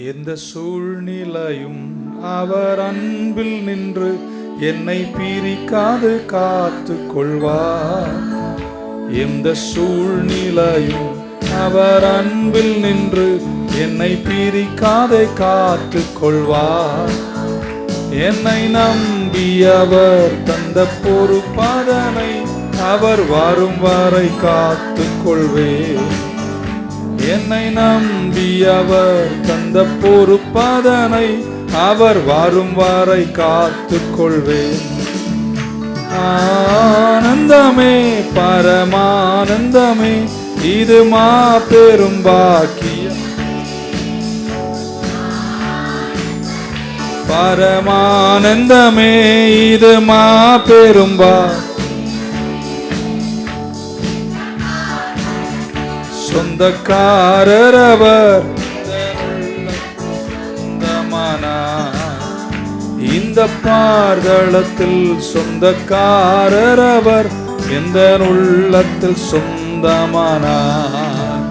எந்த சூழ்நிலையும் அவர் அன்பில் நின்று என்னை பிரிக்காது காத்து கொள்வார். எந்த சூழ்நிலையும் அவர் அன்பில் நின்று என்னை பிரிக்காது காத்து கொள்வார். என்னை நம்பி அவர் தந்த பொறுப்பதனை அவர் வரும் வரை காத்து கொள்வேன். என்னை நம்பி அவர் தந்த பொறுப்பதனை அவர் வரும் வரை காத்து கொள்வேன். ஆனந்தமே பரமானந்தமே இது மாபெரும் பாக்கியம். பரமானந்தமே இது மாபெரும் பாக்கியம். சொந்தக்காரர் அவர் இந்த பார்தளத்தில் சொந்தக்காரர் அவர் எந்த உள்ளத்தில் சொந்தமானார்.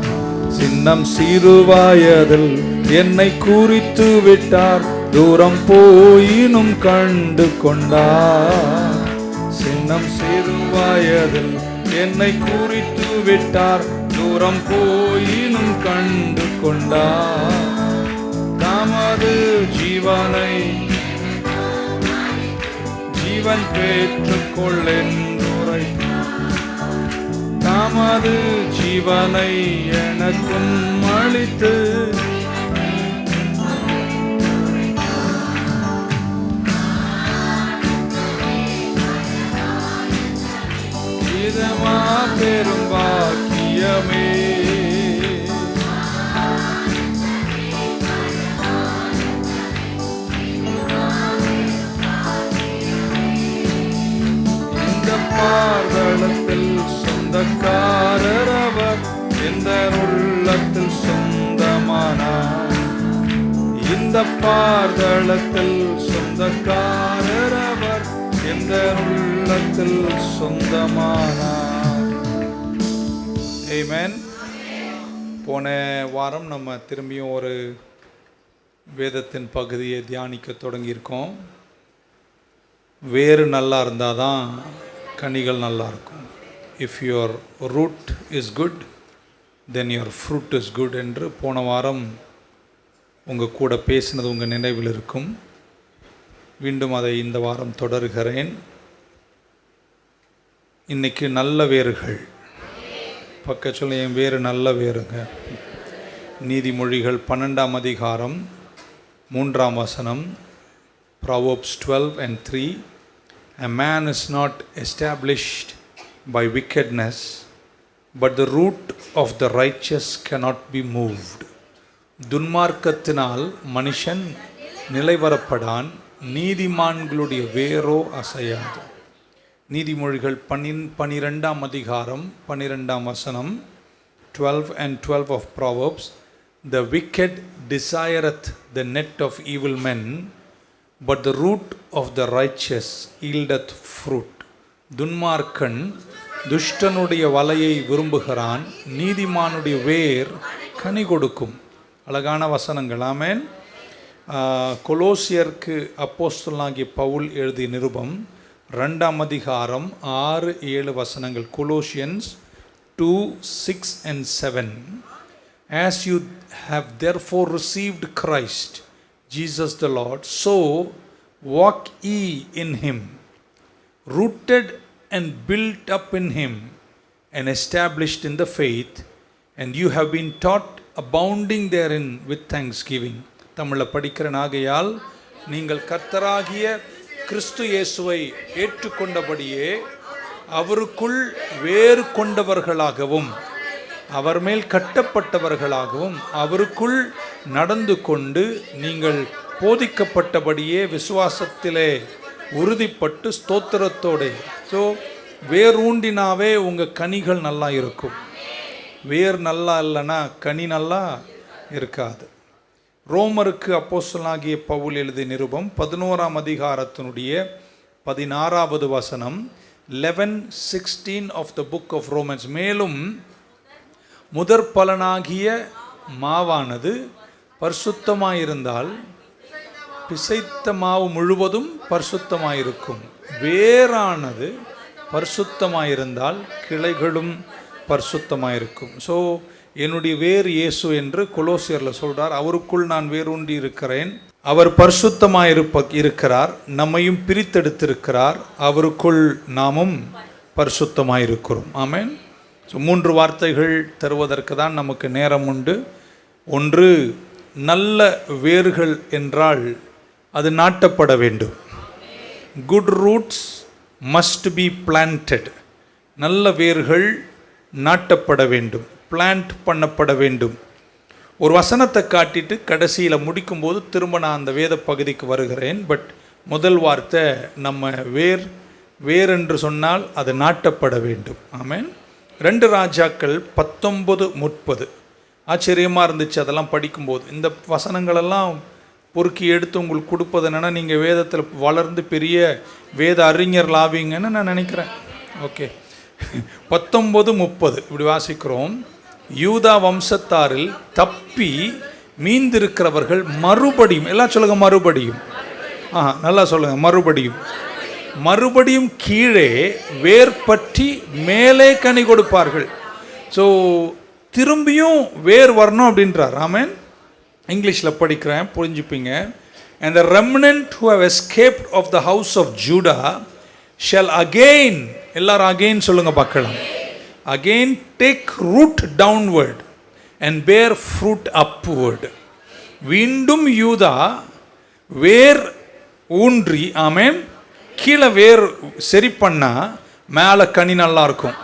சின்னம் சிறுவயதில் என்னை குறித்து விட்டார், தூரம் போயினும் கண்டு கொண்டார். சின்னம் சிறுவயதில் என்னை குறித்து விட்டார், தூரம் போயினும் கண்டு கொண்டார். தமது ஜீவனை ஜீவன் பெற்றுக்கொள்ளென்றுரை தமது ஜீவனை எனக்கும் அளித்து இது மாபெரும் பாக்கியமே. இந்த பார்தளத்தில் சொந்தக்காரர் அவர் எந்த உள்ளத்தில் சொந்தமானார். இந்த பார்தளத்தில் சொந்தக்காரர் அவர் எந்த உள்ளத்தில் சொந்தமானார். ஆமென். போன வாரம் நம்ம திரும்பியும் ஒரு வேதத்தின் பகுதியை தியானிக்க தொடங்கியிருக்கோம். வேறு நல்லா இருந்தால் தான் கனிகள் நல்லா இருக்கும். If your root is good then your fruit is good என்று போன வாரம் உங்கள் கூட பேசினது உங்கள் நினைவில் இருக்கும். மீண்டும் அதை இந்த வாரம் தொடர்கிறேன். இன்றைக்கி நல்ல வேர்கள் பக்கத்தில் என் வேறு நல்ல வேறுங்க. நீதிமொழிகள் 12ஆம் அதிகாரம் 3ஆம் வசனம், Proverbs 12:3. A man is not established by wickedness, but the root of the righteous cannot be moved. துன்மார்க்கத்தினால் மனுஷன் நிலைவரப்படான், நீதிமான்களுடைய வேரோ அசையாது. நீதிமொழிகள் 12ஆம் அதிகாரம் 12ஆம் வசனம், 12 and 12 of Proverbs. The wicked desireth the net of evil men, but the root of the righteous yieldeth fruit. துன்மார்க்கன் துஷ்டனுடைய வலையை விரும்புகிறான், நீதிமானுடைய வேர் கனி கொடுக்கும். அழகான வசனங்கள். ஆமென். கொலோசியருக்கு அப்போஸ்தலனாகிய பவுல் எழுதிய நிருபம் 2ஆம் அதிகாரம் 6-7 வசனங்கள். Colossians 2:6 and 7. As you have therefore received Christ Jesus the Lord, so walk ye in him, rooted and built up in him, and established in the faith, and you have been taught, abounding therein with thanksgiving. தமிழில் படிக்கிறேன். ஆகையால் நீங்கள் கர்த்தராகிய கிறிஸ்து இயேசுவை ஏற்றுக்கொண்டபடியே அவருக்குள் வேறு கொண்டவர்களாகவும் அவர் மேல் கட்டப்பட்டவர்களாகவும் அவருக்குள் நடந்து கொண்டு நீங்கள் போதிக்கப்பட்டபடியே விசுவாசத்திலே உறுதிப்பட்டு ஸ்தோத்திரத்தோடு. ஸோ வேரூண்டினாவே உங்கள் கனிகள் நல்லா இருக்கும். வேர் நல்லா இல்லைன்னா கனி நல்லா இருக்காது. ரோமருக்கு அப்போஸ்தலனாகிய பவுல் எழுதிய நிருபம் 11ஆம் அதிகாரத்தினுடைய 16வது வசனம், 11:16 of the book of Romans. மேலும் முதற் பலனாகிய மாவானது பரிசுத்தமாயிருந்தால் பிசைத்த மாவு முழுவதும் பரிசுத்தமாயிருக்கும். வேரானது பரிசுத்தமாயிருந்தால் கிளைகளும் பரிசுத்தமாயிருக்கும். ஸோ என்னுடைய வேர் இயேசு என்று கொலோசியரில் சொல்கிறார். அவருக்குள் நான் வேரூன்றி இருக்கிறேன். அவர் இருக்கிறார், நம்மையும் பிரித்தெடுத்திருக்கிறார். அவருக்குள் நாமும் பரிசுத்தமாயிருக்கிறோம். ஆமென். ஸோ 3 வார்த்தைகள் தருவதற்கு தான் நமக்கு நேரம் உண்டு. ஒன்று, நல்ல வேர்கள் என்றால் அது நாட்டப்பட வேண்டும். Good roots must B planted. நல்ல வேர்கள் நாட்டப்பட வேண்டும், பிளான்ட் பண்ணப்பட வேண்டும். ஒரு வசனத்தை காட்டிட்டு கடைசியில் முடிக்கும்போது திரும்ப நான் அந்த வேத பகுதிக்கு வருகிறேன். பட் முதல் வார்த்தை நம்ம வேர் என்று சொன்னால் அது நாட்டப்பட வேண்டும். ஆமென். 2 ராஜாக்கள் 19:30 ஆச்சரியமாக இருந்துச்சு அதெல்லாம் படிக்கும்போது. இந்த வசனங்களெல்லாம் பொறுக்கி எடுத்து உங்களுக்கு கொடுப்பது என்னென்னா, நீங்கள் வேதத்தில் வளர்ந்து பெரிய வேத அறிஞர் ஆவீங்கன்னு நான் நினைக்கிறேன். ஓகே, 19:30 இப்படி வாசிக்கிறோம். யூதா வம்சத்தாரில் தப்பி மீந்திருக்கிறவர்கள் மறுபடியும், எல்லாம் சொல்லுங்க மறுபடியும், நல்லா சொல்லுங்க மறுபடியும் கீழே வேர் பற்றி மேலே கனி கொடுப்பார்கள். ஸோ திரும்பியும் வேர் வரணும் அப்படின்றார். ஆமென். இங்கிலீஷில் படிக்கிறேன், புரிஞ்சுப்பீங்க. And the remnant who have escaped of the house of Judah shall again, எல்லாரும் again சொல்லுங்க பார்க்கலாம், again take root downward and bear fruit upward. மீண்டும் யூதா வேர் ஊன்றி, ஆமென், கீழே வேர் சரி பண்ணா மேலே கனி நல்லா இருக்கும்.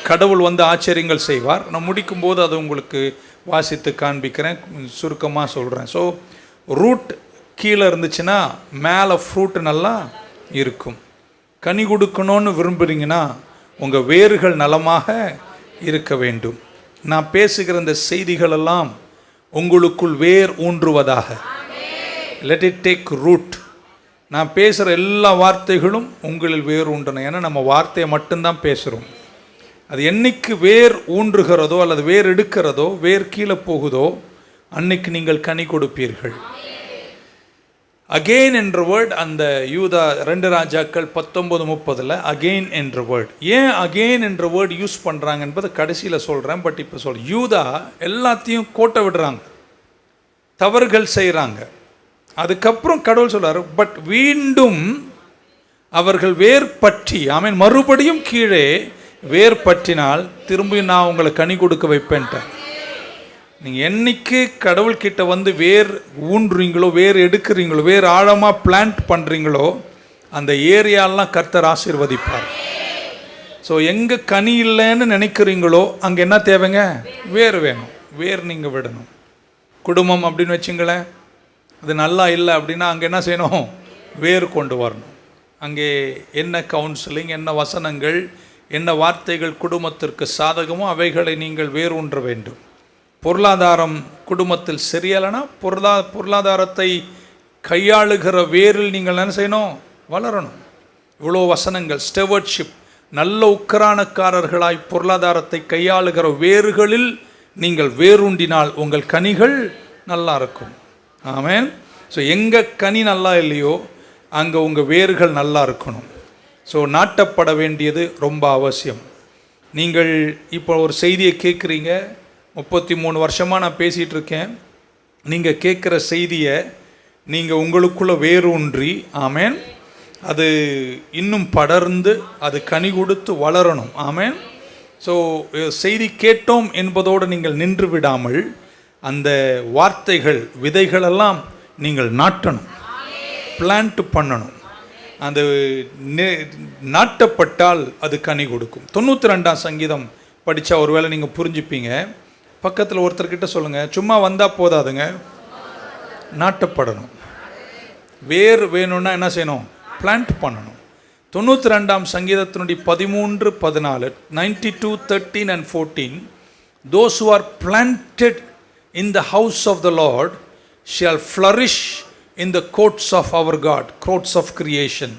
கடவுள் ஆச்சரியங்கள் செய்வார். நான் முடிக்கும்போது அது உங்களுக்கு வாசித்து காண்பிக்கிறேன், சுருக்கமாக சொல்கிறேன். ஸோ ரூட் கீழே இருந்துச்சுன்னா மேலே ஃப்ரூட் நல்லா இருக்கும். கனி கொடுக்கணும்னு விரும்புகிறீங்கன்னா உங்கள் வேர்கள் நலமாக இருக்க வேண்டும். நான் பேசுகிற இந்த செய்திகளெல்லாம் உங்களுக்குள் வேர் ஊன்றுவதாக. Let it take root. நான் பேசுகிற எல்லா வார்த்தைகளும் உங்களில் வேர் ஊன்றணும். ஏன்னா நம்ம வார்த்தையை மட்டும்தான் பேசுகிறோம். அது என்னைக்கு வேர் ஊன்றுகிறதோ அல்லது வேர் எடுக்கிறதோ, வேர் கீழே போகுதோ, அன்னைக்கு நீங்கள் கனி கொடுப்பீர்கள். அகெயின் என்ற வேர்ட் அந்த யூதா 2 ராஜாக்கள் 19:30 அகெயின் என்ற வேர்ட். ஏன் அகெயின் என்ற வேர்ட் யூஸ் பண்ணுறாங்க என்பதை கடைசியில் சொல்கிறேன். பட் இப்போ யூதா எல்லாத்தையும் கோட்டை விடுறாங்க, தவறுகள் செய்கிறாங்க. அதுக்கப்புறம் கடவுள் சொல்றாரு, பட் மீண்டும் அவர்கள் வேர் பற்றி, ஆமென், மறுபடியும் கீழே வேர் பற்றினால் திரும்பி நான் உங்களை கனி கொடுக்க வைப்பேன்ட்டார். நீங்கள் என்னைக்கு கடவுள்கிட்ட வேர் ஊன்றீங்களோ, வேர் எடுக்கிறீங்களோ, வேர் ஆழமாக பிளான்ட் பண்ணுறீங்களோ, அந்த ஏரியாலாம் கர்த்தர் ஆசீர்வதிப்பார். ஸோ எங்கே கனி இல்லைன்னு நினைக்கிறீங்களோ அங்கே என்ன தேவைங்க? வேர் வேணும். வேர் நீங்கள் விடணும். குடும்பம் அப்படின்னு வச்சுங்களேன், அது நல்லா இல்லை அப்படின்னா அங்கே என்ன செய்யணும்? வேர் கொண்டு வரணும். அங்கே என்ன கவுன்சிலிங், என்ன வசனங்கள், என்ன வார்த்தைகள் குடும்பத்திற்கு சாதகமோ அவைகளை நீங்கள் வேர் ஊன்ற வேண்டும். பொருளாதாரம் குடும்பத்தில் சரியில்லைன்னா பொருளாதாரத்தை கையாளுகிற வேரில் நீங்கள் என்ன செய்யணும்? வளரணும். இவ்வளோ வசனங்கள். ஸ்டெவர்ட்ஷிப், நல்ல உக்கரானக்காரர்களாய் பொருளாதாரத்தை கையாளுகிற வேர்களில் நீங்கள் வேரூண்டினால் உங்கள் கனிகள் நல்லா இருக்கும். ஆமென். ஸோ எங்கே கனி நல்லா இல்லையோ அங்கே உங்கள் வேர்கள் நல்லா இருக்கணும். ஸோ நாட்டப்பட வேண்டியது ரொம்ப அவசியம். நீங்கள் இப்போ ஒரு செய்தியை கேட்குறீங்க, 33 வருஷமாக நான் பேசிகிட்டு இருக்கேன். நீங்கள் கேட்குற செய்தியை நீங்கள் உங்களுக்குள்ளே வேரூன்றி, ஆமென், அது இன்னும் படர்ந்து அது கனி கொடுத்து வளரணும். ஆமென். ஸோ செய்தி கேட்டோம் என்பதோடு நீங்கள் நின்று விடாமல் அந்த வார்த்தைகள், விதைகளெல்லாம் நீங்கள் நாட்டணும், பிளான்ட் பண்ணணும். அந்த நாட்டப்பட்டால் அது கனி கொடுக்கும். 92ஆம் சங்கீதம் படித்தா ஒருவேளை நீங்கள் புரிஞ்சுப்பீங்க. பக்கத்தில் ஒருத்தர்கிட்ட சொல்லுங்கள், சும்மா வந்தால் போதாதுங்க, நாட்டப்படணும். வேர் வேணும்னா என்ன செய்யணும்? பிளான்ட் பண்ணணும். 92ஆம் சங்கீதத்தினுடைய 13, 14, 92, 13 and 14, those who are planted in the house of the Lord shall flourish in the courts of our God, courts of creation.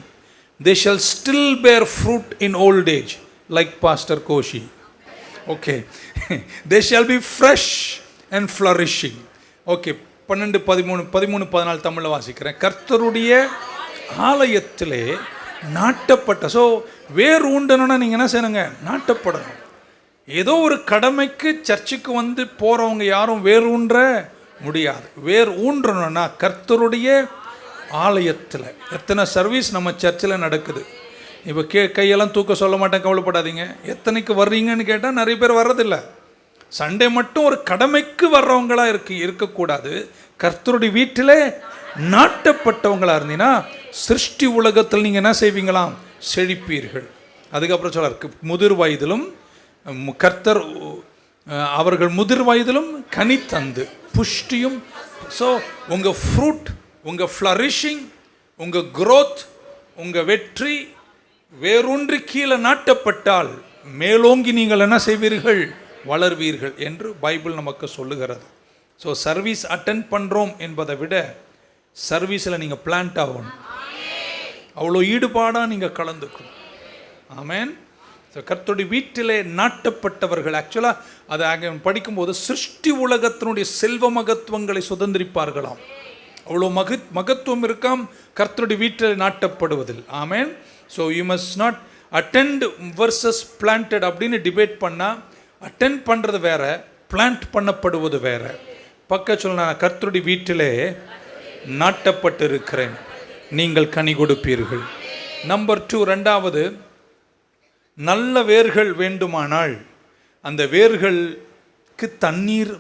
They shall still bear fruit in old age, like Pastor Koshi. Okay. They shall be fresh and flourishing. Okay. 12, 13, 14 தமிழில் வாசிக்கிறேன். கர்த்தருடைய ஆலயத்திலே நாட்டப்பட்ட. So where ஊண்டணும்னா நீங்கள் என்ன செய்யணுங்க? நாட்டப்படணும். ஏதோ ஒரு கடமைக்கு சர்ச்சுக்கு வந்து போகிறவங்க யாரும் வேர் ஊன்ற முடியாது. வேர் ஊன்றணும்னா கர்த்தருடைய ஆலயத்தில். எத்தனை சர்வீஸ் நம்ம சர்ச்சில் நடக்குது. இப்போ கையெல்லாம் தூக்க சொல்ல மாட்டேன், கவலைப்படாதீங்க. எத்தனைக்கு வர்றீங்கன்னு கேட்டால் நிறைய பேர் வர்றதில்லை. சண்டே மட்டும் ஒரு கடமைக்கு வர்றவங்களா இருக்கக்கூடாது. கர்த்தருடைய வீட்டில் நாட்டப்பட்டவங்களா இருந்தீங்கன்னா சிருஷ்டி உலகத்தில் நீங்கள் என்ன செய்வீங்களாம்? செழிப்பீர்கள். அதுக்கப்புறம் சொல்றார், முதிர் வயதிலும் கர்த்தர் அவர்கள் முதிர் வயதிலும் கனி தந்து புஷ்டியும். ஸோ உங்கள் ஃப்ரூட், உங்கள் ஃப்ளரிஷிங், உங்கள் க்ரோத், உங்கள் வெற்றி வேரூன்றி கீழே நாட்டப்பட்டால் மேலோங்கி நீங்கள் என்ன செய்வீர்கள்? வளர்வீர்கள் என்று பைபிள் நமக்கு சொல்லுகிறது. ஸோ சர்வீஸ் அட்டென்ட் பண்ணுறோம் என்பதை விட சர்வீஸில் நீங்கள் பிளான்ட் ஆகணும். அவ்வளோ ஈடுபாடாக நீங்கள் கலந்துக்கணும். ஆமேன். ஸோ கர்த்தருடைய வீட்டிலே நாட்டப்பட்டவர்கள் ஆக்சுவலாக அதை படிக்கும்போது சிருஷ்டி உலகத்தினுடைய செல்வ மகத்துவங்களை சுதந்திரிப்பார்களாம். அவ்வளோ மகத்துவம் இருக்காம் கர்த்தருடைய வீட்டில் நாட்டப்படுவதில். ஆமேன். So you must not attend versus planted அப்படின்னு டிபேட் பண்ணால், அட்டெண்ட் பண்ணுறது வேற, பிளான்ட் பண்ணப்படுவது வேற. பக்க சொல்ல, கர்த்தருடைய வீட்டிலே நாட்டப்பட்டு இருக்கிறேன், நீங்கள் கனி கொடுப்பீர்கள். நம்பர் 2, ரெண்டாவது, நல்ல வேர்கள் வேண்டுமானால் அந்த வேர்களுக்கு தண்ணீர்,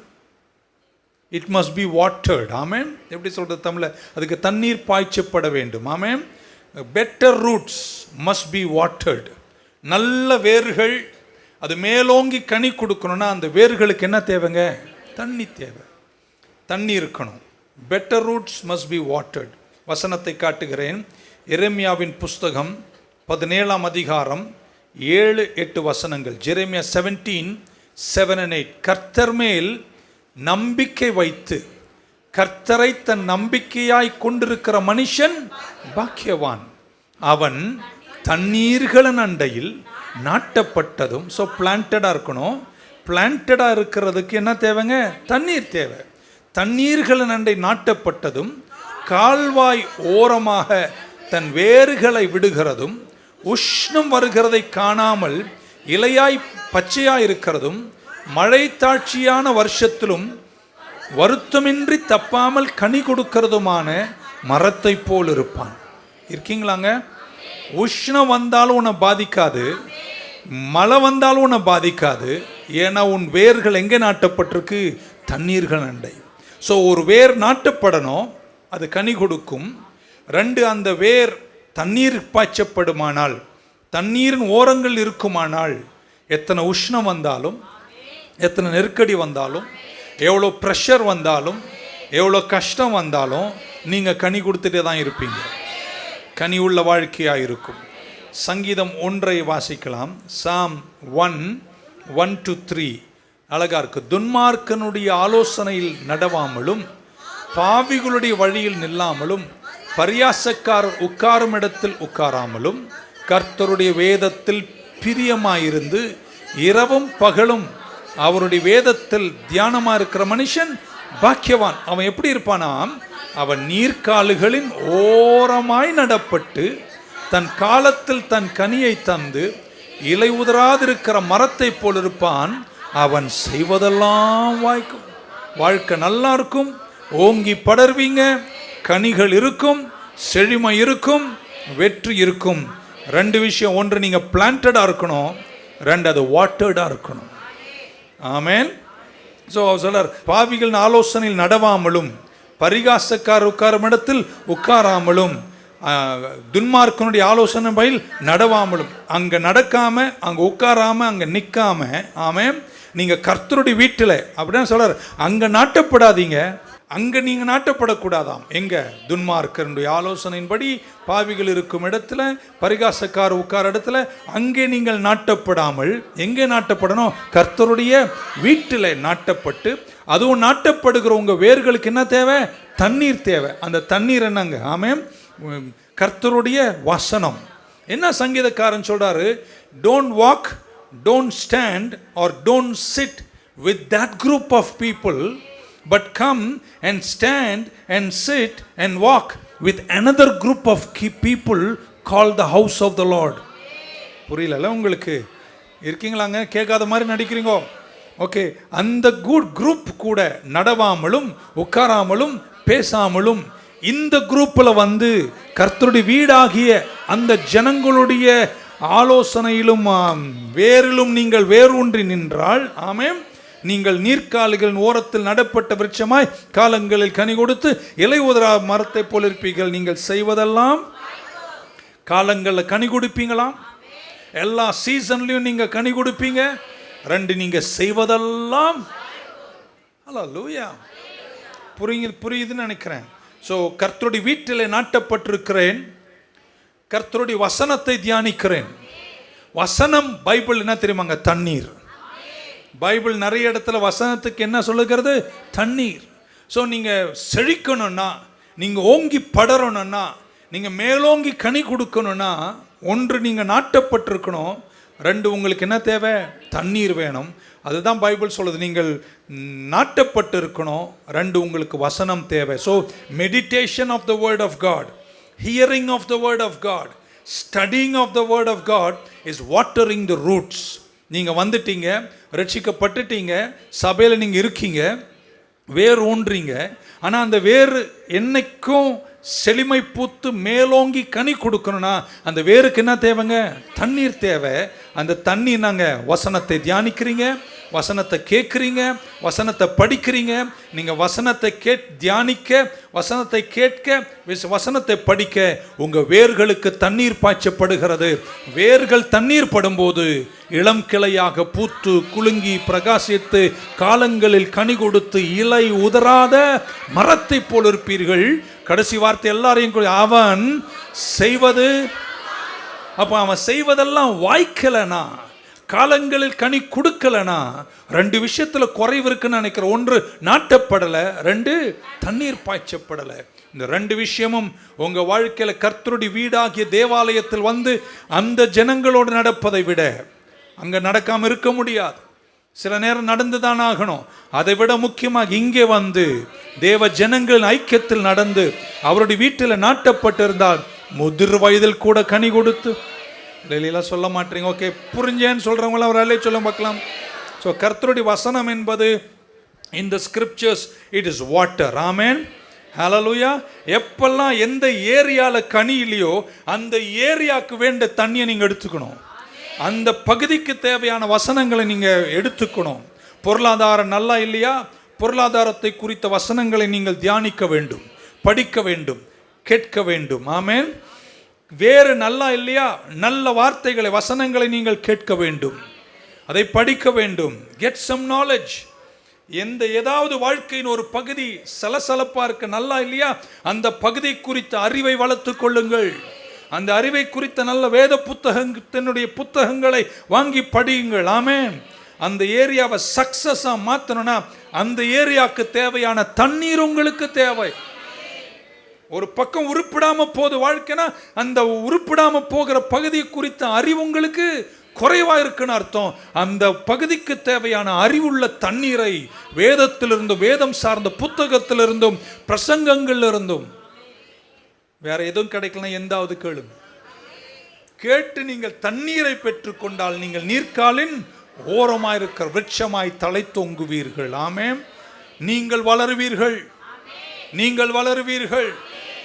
இட் மஸ்ட் பி வாட்டர்ட். ஆமேன். எப்படி சொல்கிறது தமிழில்? அதுக்கு தண்ணீர் பாய்ச்சப்பட வேண்டும். ஆமேன். Better roots must be watered. நல்ல வேர்கள் அது மேலோங்கி கனி கொடுக்கணும்னா அந்த வேர்களுக்கு என்ன தேவைங்க? தண்ணி தேவை. தண்ணி இருக்கணும். Better roots must be watered. வசனத்தை காட்டுகிறேன். எரேமியாவின் புஸ்தகம் 17ஆம் அதிகாரம் 7-8 வசனங்கள். ஜெரேமியா 17:7-8. கர்த்தர் மேல் நம்பிக்கை வைத்து கர்த்தரை தன் நம்பிக்கையாய் கொண்டிருக்கிற மனுஷன் பாக்கியவான். அவன் தண்ணீர்களின் அண்டையில் நாட்டப்பட்டதும். ஸோ பிளான்டடாக இருக்கணும். பிளான்டடாக இருக்கிறதுக்கு என்ன தேவைங்க? தண்ணீர் தேவை. தண்ணீர்களின் அண்டை நாட்டப்பட்டதும், கால்வாய் ஓரமாக தன் வேர்களை விடுகிறதும், உஷ்ணம் வருகிறதை காணாமல் இலையாய் பச்சையாய் இருக்கிறதும், மழை தாட்சியான வருஷத்திலும் வருத்தமின்றி தப்பாமல் கனி கொடுக்கிறதுமான மரத்தை போல் இருப்பான். இருக்கீங்களாங்க? உஷ்ணம் வந்தாலும் உன்னை பாதிக்காது, மழை வந்தாலும் உன்னை பாதிக்காது. ஏன்னா உன் வேர்கள் எங்கே நாட்டப்பட்டிருக்கு? தண்ணீர்கள் அண்டை. ஸோ ஒரு வேர் நாட்டப்படணும், அது கனி கொடுக்கும். 2, அந்த வேர் தண்ணீர் பாய்ச்சப்படுமானால், தண்ணீரின் ஓரங்கள் இருக்குமானால், எத்தனை உஷ்ணம் வந்தாலும், எத்தனை நெருக்கடி வந்தாலும், எவ்வளோ ப்ரெஷர் வந்தாலும், எவ்வளோ கஷ்டம் வந்தாலும் நீங்கள் கனி கொடுத்துட்டே தான் இருப்பீங்க. கனி உள்ள வாழ்க்கையாக இருக்கும். சங்கீதம் 1 வாசிக்கலாம். Psalm 1:1-3 அழகாக இருக்கு. துன்மார்க்கனுடைய ஆலோசனையில் நடவாமலும், பாவிகளுடைய வழியில் நில்லாமலும், பரியாசக்காரர் உட்காரும் இடத்தில் உட்காராமலும், கர்த்தருடைய வேதத்தில் பிரியமாயிருந்து இரவும் பகலும் அவருடைய வேதத்தில் தியானமாக இருக்கிற மனுஷன் பாக்கியவான். அவன் எப்படி இருப்பானாம்? அவன் நீர்க்காலுகளின் ஓரமாய் நடப்பட்டு தன் காலத்தில் தன் கனியை தந்து இலை உதராதிருக்கிற மரத்தை போல் இருப்பான். அவன் செய்வதெல்லாம் வாய்க்கும். வாழ்க்கை நல்லா இருக்கும், ஓங்கி படர்வீங்க, கனிகள் இருக்கும், செழிமை இருக்கும், வெற்றி இருக்கும். 2 விஷயம். 1, நீங்கள் பிளான்டடாக இருக்கணும். 2, அது வாட்டர்டாக இருக்கணும். ஆமேன். ஸோ சொல்றார், பாவிகளின் ஆலோசனையில் நடவாமலும், பரிகாசக்காரர் உட்காரும் இடத்தில் உட்காராமலும், துன்மார்க்கனுடைய ஆலோசனை பயில் நடவாமலும். அங்கே நடக்காம, அங்கே உட்காராம, அங்கே நிற்காம. ஆமேன். நீங்கள் கர்த்தருடைய வீட்டில் அப்படின்னு சொல்றார், அங்கே நாட்டப்படாதீங்க, அங்கே நீங்கள் நாட்டப்படக்கூடாதாம். எங்கே? துன்மார்க்கருடைய ஆலோசனையின்படி பாவிகள் இருக்கும் இடத்துல, பரிகாசக்கார உட்கார இடத்துல, அங்கே நீங்கள் நாட்டப்படாமல் எங்கே நாட்டப்படணும்? கர்த்தருடைய வீட்டில் நாட்டப்பட்டு. அதுவும் நாட்டப்படுகிற உங்கள் வேர்களுக்கு என்ன தேவை? தண்ணீர் தேவை. அந்த தண்ணீர் என்னங்க? ஆமென். கர்த்தருடைய வசனம். என்ன சங்கீதக்காரன் சொல்றாரு? Don't walk, don't stand or don't sit with that group of people, but come and stand and sit and walk with another group of people called the house of the Lord. புரியல உங்களுக்கு? இருக்கீங்களாங்க? கேட்காத மாதிரி நடிக்கிறீங்க. Okay, அந்த group கூட நடவாமலும் உட்காராமலும் பேசாமலும் இந்த குரூப்பில் வந்து கர்த்தருடைய வீடாகிய அந்த ஜனங்களுடைய ஆலோசனையிலும் வேரிலும் நீங்கள் வேரூன்றி நின்றால், ஆமென், நீங்கள் நீர்க்கால்களின் ஓரத்தில் நடப்பட்ட விருட்சமாய் காலங்களில் கனி கொடுத்து இலை உதிரா மரத்தை போல இருப்பீர்கள். நீங்கள் செய்வதெல்லாம் காலங்களில் கனி கொடுப்பீங்களாம். எல்லா சீசன்லையும் நீங்க கனி கொடுப்பீங்க. 2, நீங்க செய்வதெல்லாம். ஹல்லேலூயா. புரியுதுன்னு நினைக்கிறேன். ஸோ கர்த்தருடைய வீட்டிலே நாட்டப்பட்டிருக்கிறேன். கர்த்தருடைய வசனத்தை தியானிக்கிறேன். வசனம் பைபிள் என்ன தெரியுமாங்க? தண்ணீர். பைபிள் நிறைய இடத்துல வசனத்துக்கு என்ன சொல்லுகிறது? தண்ணீர். ஸோ நீங்கள் செழிக்கணும்னா, நீங்கள் ஓங்கி படரணும்னா, நீங்கள் மேலோங்கி கனி கொடுக்கணும்னா, 1 நீங்கள் நாட்டப்பட்டிருக்கணும். 2 உங்களுக்கு என்ன தேவை? தண்ணீர் வேணும். அதுதான் பைபிள் சொல்லுது. நீங்கள் நாட்டப்பட்டு இருக்கணும். 2 உங்களுக்கு வசனம் தேவை. So meditation of the word of God, hearing of the word of God, studying of the word of God is watering the roots. நீங்கள் வந்துட்டீங்க, ரட்சிக்கப்பட்டுட்டீங்க, சபையில் நீங்கள் இருக்கீங்க, வேர் ஊன்றீங்க. ஆனால் அந்த வேர் என்னைக்கும் செழுமை பூத்து மேலோங்கி கனி கொடுக்கணும்னா அந்த வேருக்கு என்ன தேவைங்க? தண்ணீர் தேவை. அந்த தண்ணீர் நாங்கள் வசனத்தை தியானிக்கிறீங்க, வசனத்தை கேட்குறீங்க, வசனத்தை படிக்கிறீங்க. நீங்கள் வசனத்தை தியானிக்க, வசனத்தை கேட்க, வசனத்தை படிக்க உங்கள் வேர்களுக்கு தண்ணீர் பாய்ச்சப்படுகிறது. வேர்கள் தண்ணீர் படும்போது இளம் கிளையாக பூத்து குலுங்கி பிரகாசித்து காலங்களில் கனி கொடுத்து இலை உதராத மரத்தை போல் இருப்பீர்கள். கடைசி வார்த்தை எல்லாரையும் அவன் செய்வது. அப்போ அவன் செய்வதெல்லாம் வாய்க்கலனா, காலங்களில் கனி கொடுக்கலனா, 2 விஷயத்தில் குறைவு இருக்குன்னு நினைக்கிறேன். 1 நாட்டப்படலை, 2 தண்ணீர் பாய்ச்சப்படலை. இந்த 2 விஷயமும் உங்கள் வாழ்க்கையில் கர்த்தருடைய வீடாகிய தேவாலயத்தில் வந்து அந்த ஜனங்களோடு நடப்பதை விட அங்கே நடக்காமல் இருக்க முடியாது. சில நேரம் நடந்து தான் ஆகணும். அதை விட முக்கியமாக இங்கே வந்து தேவ ஜனங்கள் ஐக்கியத்தில் நடந்து அவருடைய வீட்டில் நாட்டப்பட்டிருந்தால் முதிர் வயதில் கூட கனி கொடுத்து. இல்லைலாம் சொல்ல மாட்டீங்க. ஓகே, புரிஞ்சேன்னு சொல்கிறவங்களாம் ஒரு அலை சொல்ல பார்க்கலாம். ஸோ கர்த்தருடைய வசனம் என்பது இந்த ஸ்கிரிப்சர்ஸ் இட் இஸ் வாட்டர். ஆமென், ஹல்லேலூயா. எப்பெல்லாம் எந்த ஏரியாவில் கனி இல்லையோ அந்த ஏரியாவுக்கு வேண்ட தண்ணியை நீங்கள் எடுத்துக்கணும். அந்த பகுதிக்கு தேவையான வசனங்களை நீங்கள் எடுத்துக்கணும். பொருளாதாரம் நல்லா இல்லையா, பொருளாதாரத்தை குறித்த வசனங்களை நீங்கள் தியானிக்க வேண்டும், படிக்க வேண்டும், கேட்க வேண்டும். ஆமென். வேறு நல்லா இல்லையா, நல்ல வார்த்தைகளை வசனங்களை நீங்கள் கேட்க வேண்டும், அதை படிக்க வேண்டும். Get some knowledge. ஏதாவது வாழ்க்கையின் ஒரு பகுதி சலசலப்பா இருக்க நல்லா இல்லையா, அந்த பகுதி குறித்த அறிவை வளர்த்து கொள்ளுங்கள். அந்த அறிவை குறித்த நல்ல வேத புத்தகத்தினுடைய புத்தகங்களை வாங்கி படியுங்கள். ஆமென். அந்த ஏரியாவை சக்சஸா மாற்றணும்னா அந்த ஏரியாவுக்கு தேவையான தண்ணீர் உங்களுக்கு தேவை. ஒரு பக்கம் உருப்பிடாம போது வாழ்க்கைனா அந்த உருப்பிடாம போகிற பகுதி குறித்த அறிவு உங்களுக்கு குறைவா இருக்குன்னு அர்த்தம். அந்த பகுதிக்கு தேவையான அறிவுள்ள தண்ணீரை வேதத்திலிருந்தும், வேதம் சார்ந்த புத்தகத்திலிருந்தும், பிரசங்கங்கள் இருந்தும், வேற எதுவும் கிடைக்கலன்னா எந்தாவது கேளுங்க. கேட்டு நீங்கள் தண்ணீரை பெற்றுக்கொண்டால் நீங்கள் நீர்க்காலின் ஓரமாயிருக்கிற விருட்சமாய் தலை தொங்குவீர்கள். ஆமென். நீங்கள் வளருவீர்கள், நீங்கள் வளருவீர்கள்,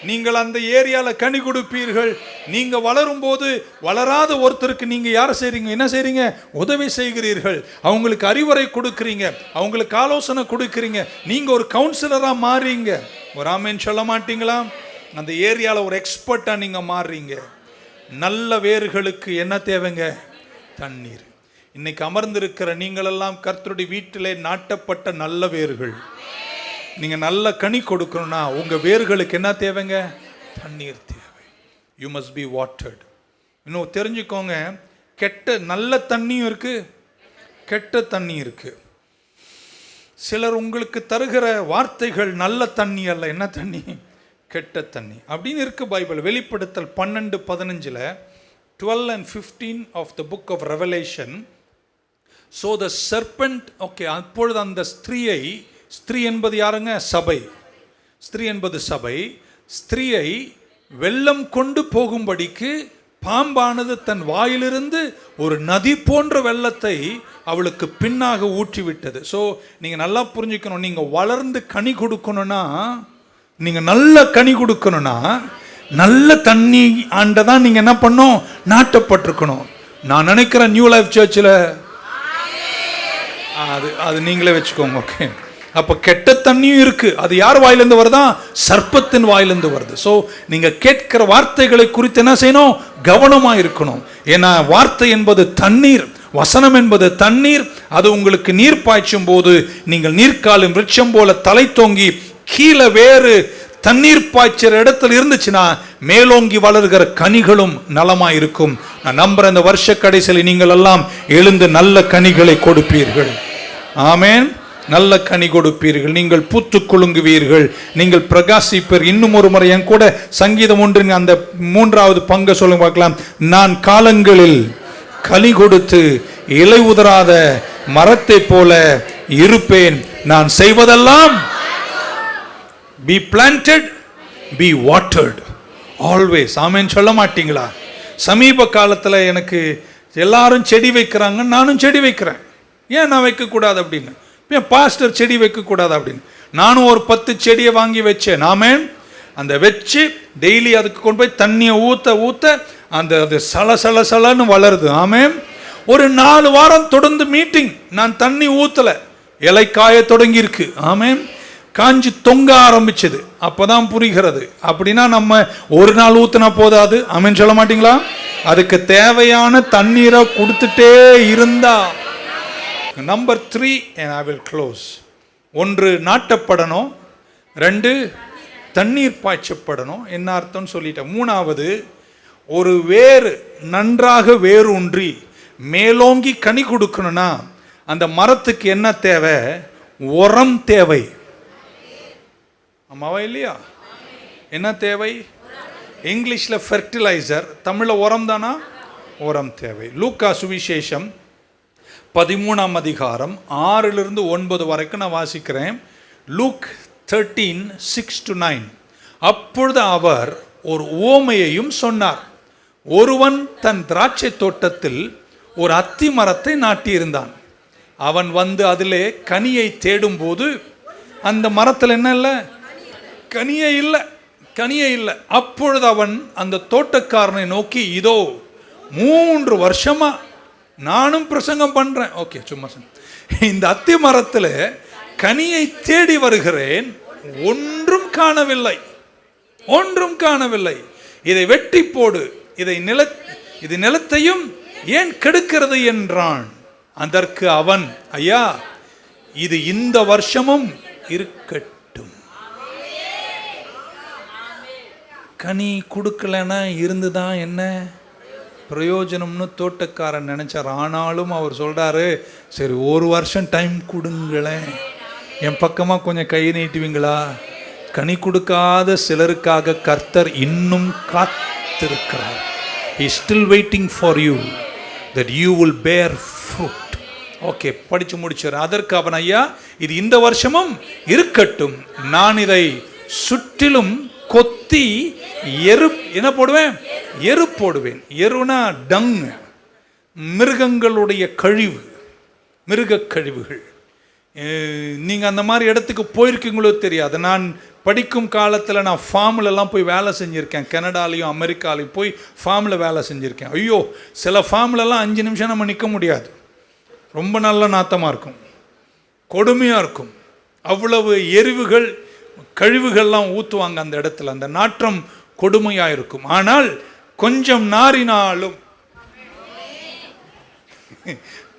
நீங்கள் அந்த ஏரியாவில் கனி கொடுப்பீர்கள். நீங்க வளரும் போது வளராத ஒருத்தருக்கு நீங்க யாரை செய்றீங்க, என்ன செய்றீங்க? உதவி செய்கிறீர்கள். அவங்களுக்கு அறிவுரை கொடுக்குறீங்க, அவங்களுக்கு ஆலோசனை கொடுக்குறீங்க. நீங்க ஒரு கவுன்சிலரா மாறீங்க. ஒரு ஆமென் சொல்ல மாட்டீங்களா? அந்த ஏரியாவில் ஒரு எக்ஸ்பர்ட்டா நீங்க மாறுறீங்க. நல்ல வேர்களுக்கு என்ன தேவைங்க? தண்ணீர். இன்னைக்கு அமர்ந்திருக்கிற நீங்களெல்லாம் கர்த்தருடைய வீட்டிலே நாட்டப்பட்ட நல்ல வேர்கள். நீங்க நல்ல கனி கொடுக்கணும்னா உங்க வேர்களுக்கு என்ன தேவைங்க? தண்ணீர் தேவை. You must be watered. இன்னும் தெரிஞ்சுக்கோங்க, நல்ல தண்ணியும் இருக்கு, கெட்ட தண்ணி இருக்கு. சிலர் உங்களுக்கு தருகிற வார்த்தைகள் நல்ல தண்ணி அல்ல. என்ன தண்ணி? கெட்ட தண்ணி அப்படின்னு இருக்கு பைபிள். வெளிப்படுத்தல் 12:15 12 and 15 of the book of Revelation. So the serpent, okay, அப்பொழுது அந்த ஸ்திரீயை ஸ்திரீ என்பது யாருங்க? சபை. ஸ்திரீ என்பது சபை. ஸ்திரீயை வெள்ளம் கொண்டு போகும்படிக்கு பாம்பானது தன் வாயிலிருந்து ஒரு நதி போன்ற வெள்ளத்தை அவளுக்கு பின்னாக ஊற்றிவிட்டது. ஸோ நீங்கள் நல்லா புரிஞ்சுக்கணும், நீங்கள் வளர்ந்து கனி கொடுக்கணும்னா, நீங்கள் நல்ல கனி கொடுக்கணும்னா நல்ல தண்ணி ஆண்டதான் நீங்கள் என்ன பண்ணணும்? நாட்டப்பட்டிருக்கணும். நான் நினைக்கிறேன் நியூ லைஃப் சர்ச்சில் அது நீங்களே வச்சுக்கோங்க. ஓகே, அப்போ கெட்ட தண்ணியும் இருக்கு. அது யார் வாயிலிருந்து வருதா? சர்ப்பத்தின் வாயிலிருந்து வருது. ஸோ நீங்கள் கேட்கிற வார்த்தைகளை குறித்து என்ன செய்யணும்? கவனமாக இருக்கணும். ஏன்னா வார்த்தை என்பது தண்ணீர், வசனம் என்பது தண்ணீர். அது உங்களுக்கு நீர் பாய்ச்சும் போது நீங்கள் நீர்க்காலும் விருட்சம் போல தலை தோங்கி கீழே வேறு தண்ணீர் பாய்ச்சற இடத்துல இருந்துச்சுன்னா மேலோங்கி வளர்கிற கனிகளும் நலமா இருக்கும். நான் நம்புறேன் இந்த வருஷ கடைசியில் நீங்கள் எல்லாம் எழுந்து நல்ல கனிகளை கொடுப்பீர்கள். ஆமேன். நல்ல கனி கொடுப்பீர்கள். நீங்கள் பூத்து குலுங்குவீர்கள். நீங்கள் பிரகாசிப்பீர். இன்னும் ஒரு முறை என் கூட சங்கீதம் 1 அந்த 3வது பங்கு சொல்லுங்க பார்க்கலாம். நான் காலங்களில் கனி கொடுத்து இலை உதராத மரத்தை போல இருப்பேன். நான் செய்வதெல்லாம் be planted, be watered always. ஆமென் சொல்ல மாட்டீங்களா? சமீப காலத்தில் எனக்கு எல்லாரும் செடி வைக்கிறாங்க, நானும் செடி வைக்கிறேன். ஏன் நான் வைக்கக்கூடாது அப்படின்னு? ஏன் பாஸ்டர் செடி வைக்கக்கூடாது அப்படின்னு நானும் ஒரு 10 செடியை வாங்கி வச்சேன். ஆமென். அந்த வச்சு டெய்லி அதுக்கு கொண்டு போய் தண்ணியை ஊற்ற அது சலன்னு வளருது. ஆமென். ஒரு 4 வாரம் தொடர்ந்து மீட்டிங், நான் தண்ணி ஊற்றலை, இலை காய தொடங்கி இருக்கு. ஆமென். காஞ்சி தொங்க ஆரம்பிச்சது. அப்பதான் புரிகிறது. அப்படின்னா நம்ம ஒரு நாள் ஊத்தினா போதாது. ஆமென் சொல்ல மாட்டீங்களா? அதுக்கு தேவையான தண்ணீரை கொடுத்துட்டே இருந்தா. Number 3 and I will close. 1 நாட்டப்படணும், 2 தண்ணீர் பாய்ச்சப்படணும். என்ன அர்த்தம் சொல்லிட்டேன். 3வது ஒரு வேறு நன்றாக வேறு ஒன்றி மேலோங்கி கனி கொடுக்கணும்னா அந்த மரத்துக்கு என்ன தேவை? உரம் தேவை. ஆமாவா இல்லையா? என்ன தேவை? இங்கிலீஷில் ஃபெர்டிலைசர், தமிழில் உரம் தானா? உரம் தேவை. லூக்கா சுவிசேஷம் 13ஆம் அதிகாரம் 6-9 வரைக்கும் நான் வாசிக்கிறேன். லூக் 13:6-9. அப்பொழுது அவர் ஒரு உவமையையும் சொன்னார். ஒருவன் தன் திராட்சை தோட்டத்தில் ஒரு அத்தி மரத்தை நாட்டியிருந்தான். அவன் வந்து அதிலே கனியை தேடும் போது அந்த மரத்தில் என்ன இல்லை? கனியே இல்லை. அப்பொழுது அவன் அந்த தோட்டக்காரனை நோக்கி, இதோ 3 வருஷமா நானும் பிரசங்கம் பண்றேன். ஓகே, சும்மா இந்த அத்தி மரத்தில் கனியை தேடி வருகிறேன், ஒன்றும் காணவில்லை. இதை வெட்டி போடு, இது நிலத்தையும் ஏன் கெடுக்கிறது என்றான். அதற்கு அவன், ஐயா, இது இந்த வருஷமும் இருக்கட்டும். கனி கொடுக்கலன்னா இருந்துதான் என்ன பிரயோஜனம்னு தோட்டக்காரன் நினைச்சார். ஆனாலும் அவர் சொல்றாரு, சரி 1 வருஷம் டைம் கொடுங்களேன், என் பக்கமா கொஞ்சம் கை நீட்டுவீங்களா? கனி கொடுக்காத சிலருக்காக கர்த்தர் இன்னும் காத்திருக்கிறார். He is still waiting for you that you will bear fruit. Okay, படிச்சு முடிச்சார். அதற்கு அவன், ஐயா, இது இந்த வருஷமும் இருக்கட்டும், நான் இதை சுற்றிலும் கொத்தி என்ன போடுவேன்? எரு போடுவேன். எருனா டங், மிருகங்களுடைய கழிவு, மிருக கழிவுகள். நீங்கள் அந்த மாதிரி இடத்துக்கு போயிருக்கீங்களோ தெரியாது. நான் படிக்கும் காலத்தில் நான் ஃபார்ம்லலாம் போய் வேலை செஞ்சுருக்கேன். கனடாலையும் அமெரிக்காலையும் போய் ஃபார்மில் வேலை செஞ்சுருக்கேன். ஐயோ, சில ஃபார்ம்லலாம் 5 நிமிஷம் நம்ம நிற்க முடியாது. ரொம்ப நல்ல நாத்தமாக இருக்கும், கொடுமையாக இருக்கும். அவ்வளவு எரிவுகள், கழிவுகள்லாம் ஊற்றுவாங்க அந்த இடத்துல. அந்த நாற்றம் கொடுமையாக இருக்கும். ஆனால் கொஞ்சம் நாரினாலும்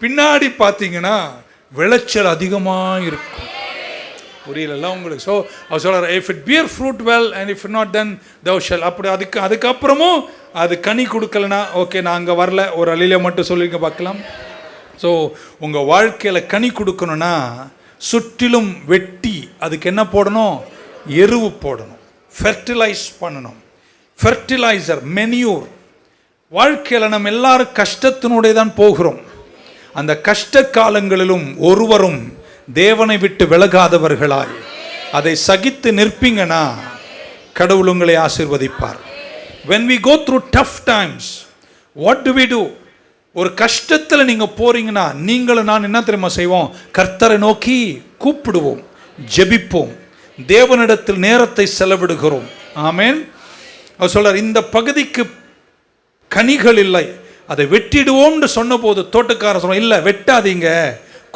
பின்னாடி பார்த்தீங்கன்னா விளைச்சல் அதிகமாக இருக்கும். புரியல உங்களுக்கு? ஸோ அவர் சொல்கிறார், if it bear fruit well and if not then thou shall. அப்படி அதுக்கப்புறமும் அது கனி கொடுக்கலனா, ஓகே, நான் அங்கே வரல, ஒரு அழில மட்டும் சொல்லிங்க பார்க்கலாம். ஸோ உங்கள் வாழ்க்கையில் கனி கொடுக்கணும்னா சுற்றிலும் வெட்டி அதுக்கு என்ன போடணும்? எருவு போடணும், ஃபெர்டிலைஸ் பண்ணணும். Fertiliser, manure. வாழ்க்கையில் நம்ம எல்லாரும் கஷ்டத்தினுடைய தான் போகிறோம். அந்த கஷ்ட காலங்களிலும் ஒருவரும் தேவனை விட்டு விலகாதவர்களாய் அதை சகித்து நிற்பீங்கன்னா கடவுள் உங்களை ஆசீர்வதிப்பார். when we go through tough times, what do we do? ஒரு கஷ்டத்தில் நீங்கள் போறீங்கன்னா நீங்களும் நான் என்ன தெரியுமா செய்வோம்? கர்த்தரை நோக்கி கூப்பிடுவோம், ஜெபிப்போம், தேவனிடத்தில் நேரத்தை செலவிடுகிறோம். ஆமென். அவர் சொல்றார், இந்த பகுதிக்கு கனிகள் இல்லை, அதை வெட்டிடுவோம்னு சொன்னபோது தோட்டக்காரர் சொல்ல, இல்லை வெட்டாதீங்க,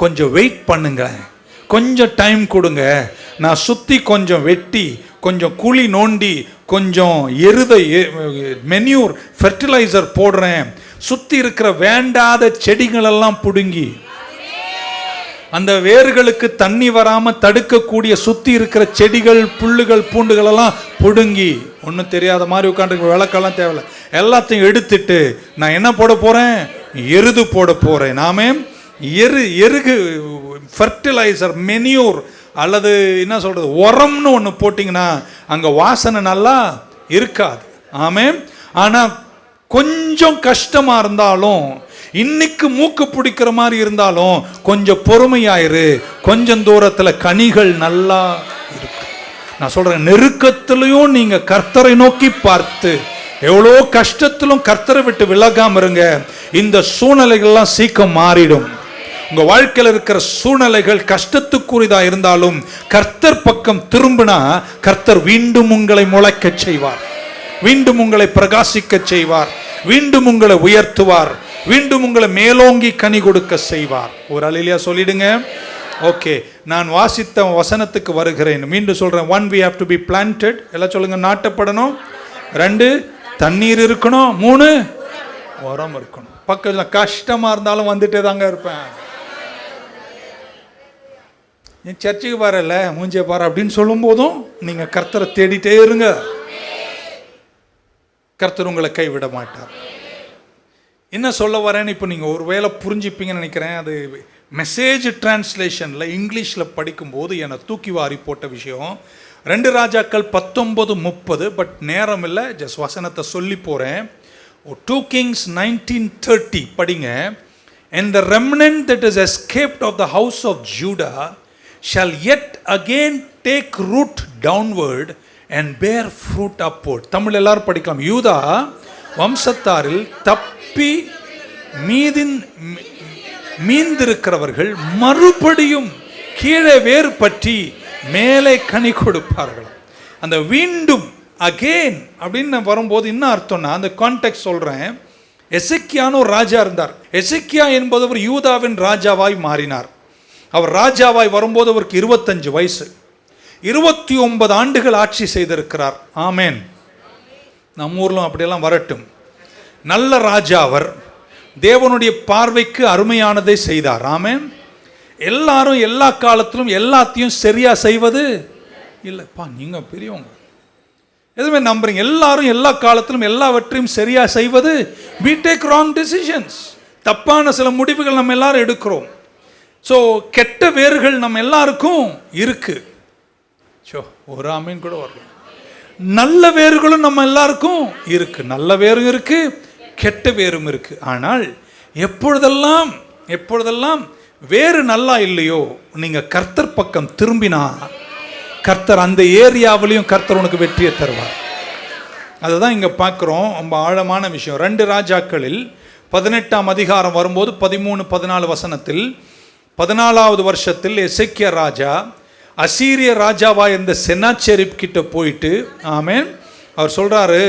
கொஞ்சம் வெயிட் பண்ணுங்க, கொஞ்சம் டைம் கொடுங்க, நான் சுற்றி கொஞ்சம் வெட்டி கொஞ்சம் குழி நோண்டி கொஞ்சம் மென்யூர் ஃபெர்டிலைசர் போடுறேன், சுற்றி இருக்கிற வேண்டாத செடிகளெல்லாம் பிடுங்கி அந்த வேர்களுக்கு தண்ணி வராமல் தடுக்கக்கூடிய சுற்றி இருக்கிற செடிகள் புல்லுகள் பூண்டுகள் எல்லாம் பிடுங்கி, ஒன்றும் தெரியாத மாதிரி உட்காந்துருக்க விளக்கெல்லாம் தேவையில்லை, எல்லாத்தையும் எடுத்துட்டு நான் என்ன போட போகிறேன்? எருது போட போகிறேன். நாமே எருகு ஃபெர்டிலைசர் மென்யூர் அல்லது என்ன சொல்கிறது உரம்னு ஒன்று போட்டிங்கன்னா அங்கே வாசனை நல்லா இருக்காது. ஆமென். ஆனால் கொஞ்சம் கஷ்டமாக இருந்தாலும், இன்னைக்கு மூக்கு பிடிக்கிற மாதிரி இருந்தாலும் கொஞ்சம் பொறுமையாயிரு, கொஞ்சம் தூரத்தில் கனிகள் நல்லா இருக்கு. நான் சொல்கிறேன், நெருக்கத்திலையும் நீங்கள் கர்த்தரை நோக்கி பார்த்து, எவ்வளோ கஷ்டத்திலும் கர்த்தரை விட்டு விலகாம இருங்க. இந்த சூழ்நிலைகள்லாம் சீக்கிரம் மாறிடும். உங்கள் வாழ்க்கையில் இருக்கிற சூழ்நிலைகள் கஷ்டத்துக்குரியதாக இருந்தாலும் கர்த்தர் பக்கம் திரும்பினா கர்த்தர் மீண்டும் உங்களை முளைக்க செய்வார், மீண்டும் உங்களை பிரகாசிக்க செய்வார், மீண்டும் உங்களை உயர்த்துவார், மீண்டும் உங்களை மேலோங்கி கனி கொடுக்க செய்வார். ஒரு அல்லேலூயா சொல்லிடுங்க. ஓகே, நான் வாசித்த வசனத்துக்கு வருகிறேன். மீண்டும் சொல்கிறேன். 1, we have to be planted. எல்லாம் சொல்லுங்க. நாட்டப்படணும். 2, தண்ணீர் இருக்கணும். 3, உரம் இருக்கணும். பக்கத்தில் கஷ்டமாக இருந்தாலும் வந்துட்டே தாங்க இருப்பேன். நீ சர்ச்சுக்கு பாருல, மூஞ்சிய பாரு அப்படின்னு சொல்லும் போதும் நீங்கள் கர்த்தரை தேடிட்டே இருங்க. கர்த்தர் உங்களை கைவிட மாட்டார். என்ன சொல்ல வரேன்னு இப்போ நீங்கள் ஒரு வேளை புரிஞ்சுப்பீங்கன்னு நினைக்கிறேன். அது மெசேஜ் டிரான்ஸ்லேஷனில் இங்கிலீஷில் படிக்கும்போது என்னை தூக்கி வாரி போட்ட விஷயம். 2 ராஜாக்கள் 19:30. பட் நேரம் இல்லை, ஜஸ்ட் வசனத்தை சொல்லி போகிறேன். 2 Kings 19:30 படிங்க. And the remnant that is escaped of the house of Judah shall yet again take root downward and bear fruit upward. Tamil எல்லாரும் படிக்கலாம். யூதா வம்சத்தாரில் தப்பி மீந்திருக்கிறவர்கள் மறுபடியும் கீழே வேறு பற்றி மேலே கனி கொடுப்பார்கள். அந்த மீண்டும் அகெயின் அப்படின்னு வரும்போது என்ன அர்த்தம்னா, அந்த கான்டெக்ட் சொல்கிறேன். எசேக்கியான்னு ஒரு ராஜா இருந்தார். எசேக்கியா என்பவர் யூதாவின் ராஜாவாய் மாறினார். அவர் ராஜாவாய் வரும்போது அவருக்கு 25 வயசு. 29 ஆண்டுகள் ஆட்சி செய்திருக்கிறார். ஆமேன். நம்ம ஊரிலும் அப்படியெல்லாம் வரட்டும். நல்ல ராஜா அவர். தேவனுடைய பார்வைக்கு அருமையானதை செய்தார். ஆமேன். எல்லாரும் எல்லா காலத்திலும் எல்லாத்தையும் சரியா செய்வது இல்லைப்பா. நீங்கள் பெரியவங்க எதுவுமே நம்புறீங்க. எல்லாரும் எல்லா காலத்திலும் எல்லாவற்றையும் சரியா செய்வது, we take wrong decisions. தப்பான சில முடிவுகள் நம்ம எல்லாரும் எடுக்கிறோம். ஸோ கெட்ட வேர்கள் நம்ம எல்லாருக்கும் இருக்கு. ஒரு ஆமீன் கூட வரல. நல்ல வேர்களும் நம்ம எல்லாருக்கும் இருக்கு. நல்ல வேரும் இருக்கு, கெட்ட வேரும் இருக்கு. ஆனால் எப்பொழுதெல்லாம் வேறு நல்லா இல்லையோ, நீங்க கர்த்தர் பக்கம் திரும்பினா கர்த்தர் அந்த ஏரியாவிலையும் கர்த்தர் உனக்கு வெற்றியை தருவார். அதுதான் இங்க பார்க்கிறோம். ரொம்ப ஆழமான விஷயம். 2 ராஜாக்களில் 18ஆம் அதிகாரம் வரும்போது 13-14 வசனத்தில், 14வது வருஷத்தில் எசேக்கியா ராஜா அசீரிய ராஜாவா இருந்த செனாச்செரிப் கிட்ட போயிட்டு, ஆமேன், அவர் சொல்றாரு,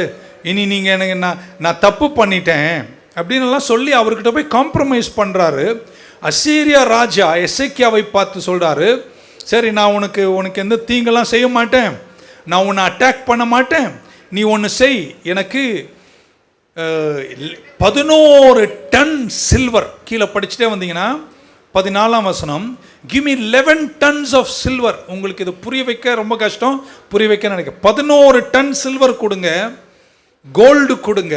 இனி நீங்க எனக்கு நான் தப்பு பண்ணிட்டேன் அப்படின்னு எல்லாம் சொல்லி அவர்கிட்ட போய் காம்ப்ரமைஸ் பண்றாரு. அசீரியா ராஜா எசேக்கியாவை பார்த்து சொல்றாரு, சரி நான் உனக்கு எந்த தீங்கெல்லாம் செய்ய மாட்டேன், நான் உன்னை அட்டாக் பண்ண மாட்டேன், நீ ஒன்று செய், எனக்கு 11 டன் சில்வர், கீழே படிச்சுட்டே வந்தீங்கன்னா 14ஆம் வசனம், give me 11 tons of silver. உங்களுக்கு இது புரிய வைக்க ரொம்ப கஷ்டம், புரிய வைக்க நினைக்கிறேன். 11 டன் சில்வர் கொடுங்க, கோல்டு கொடுங்க.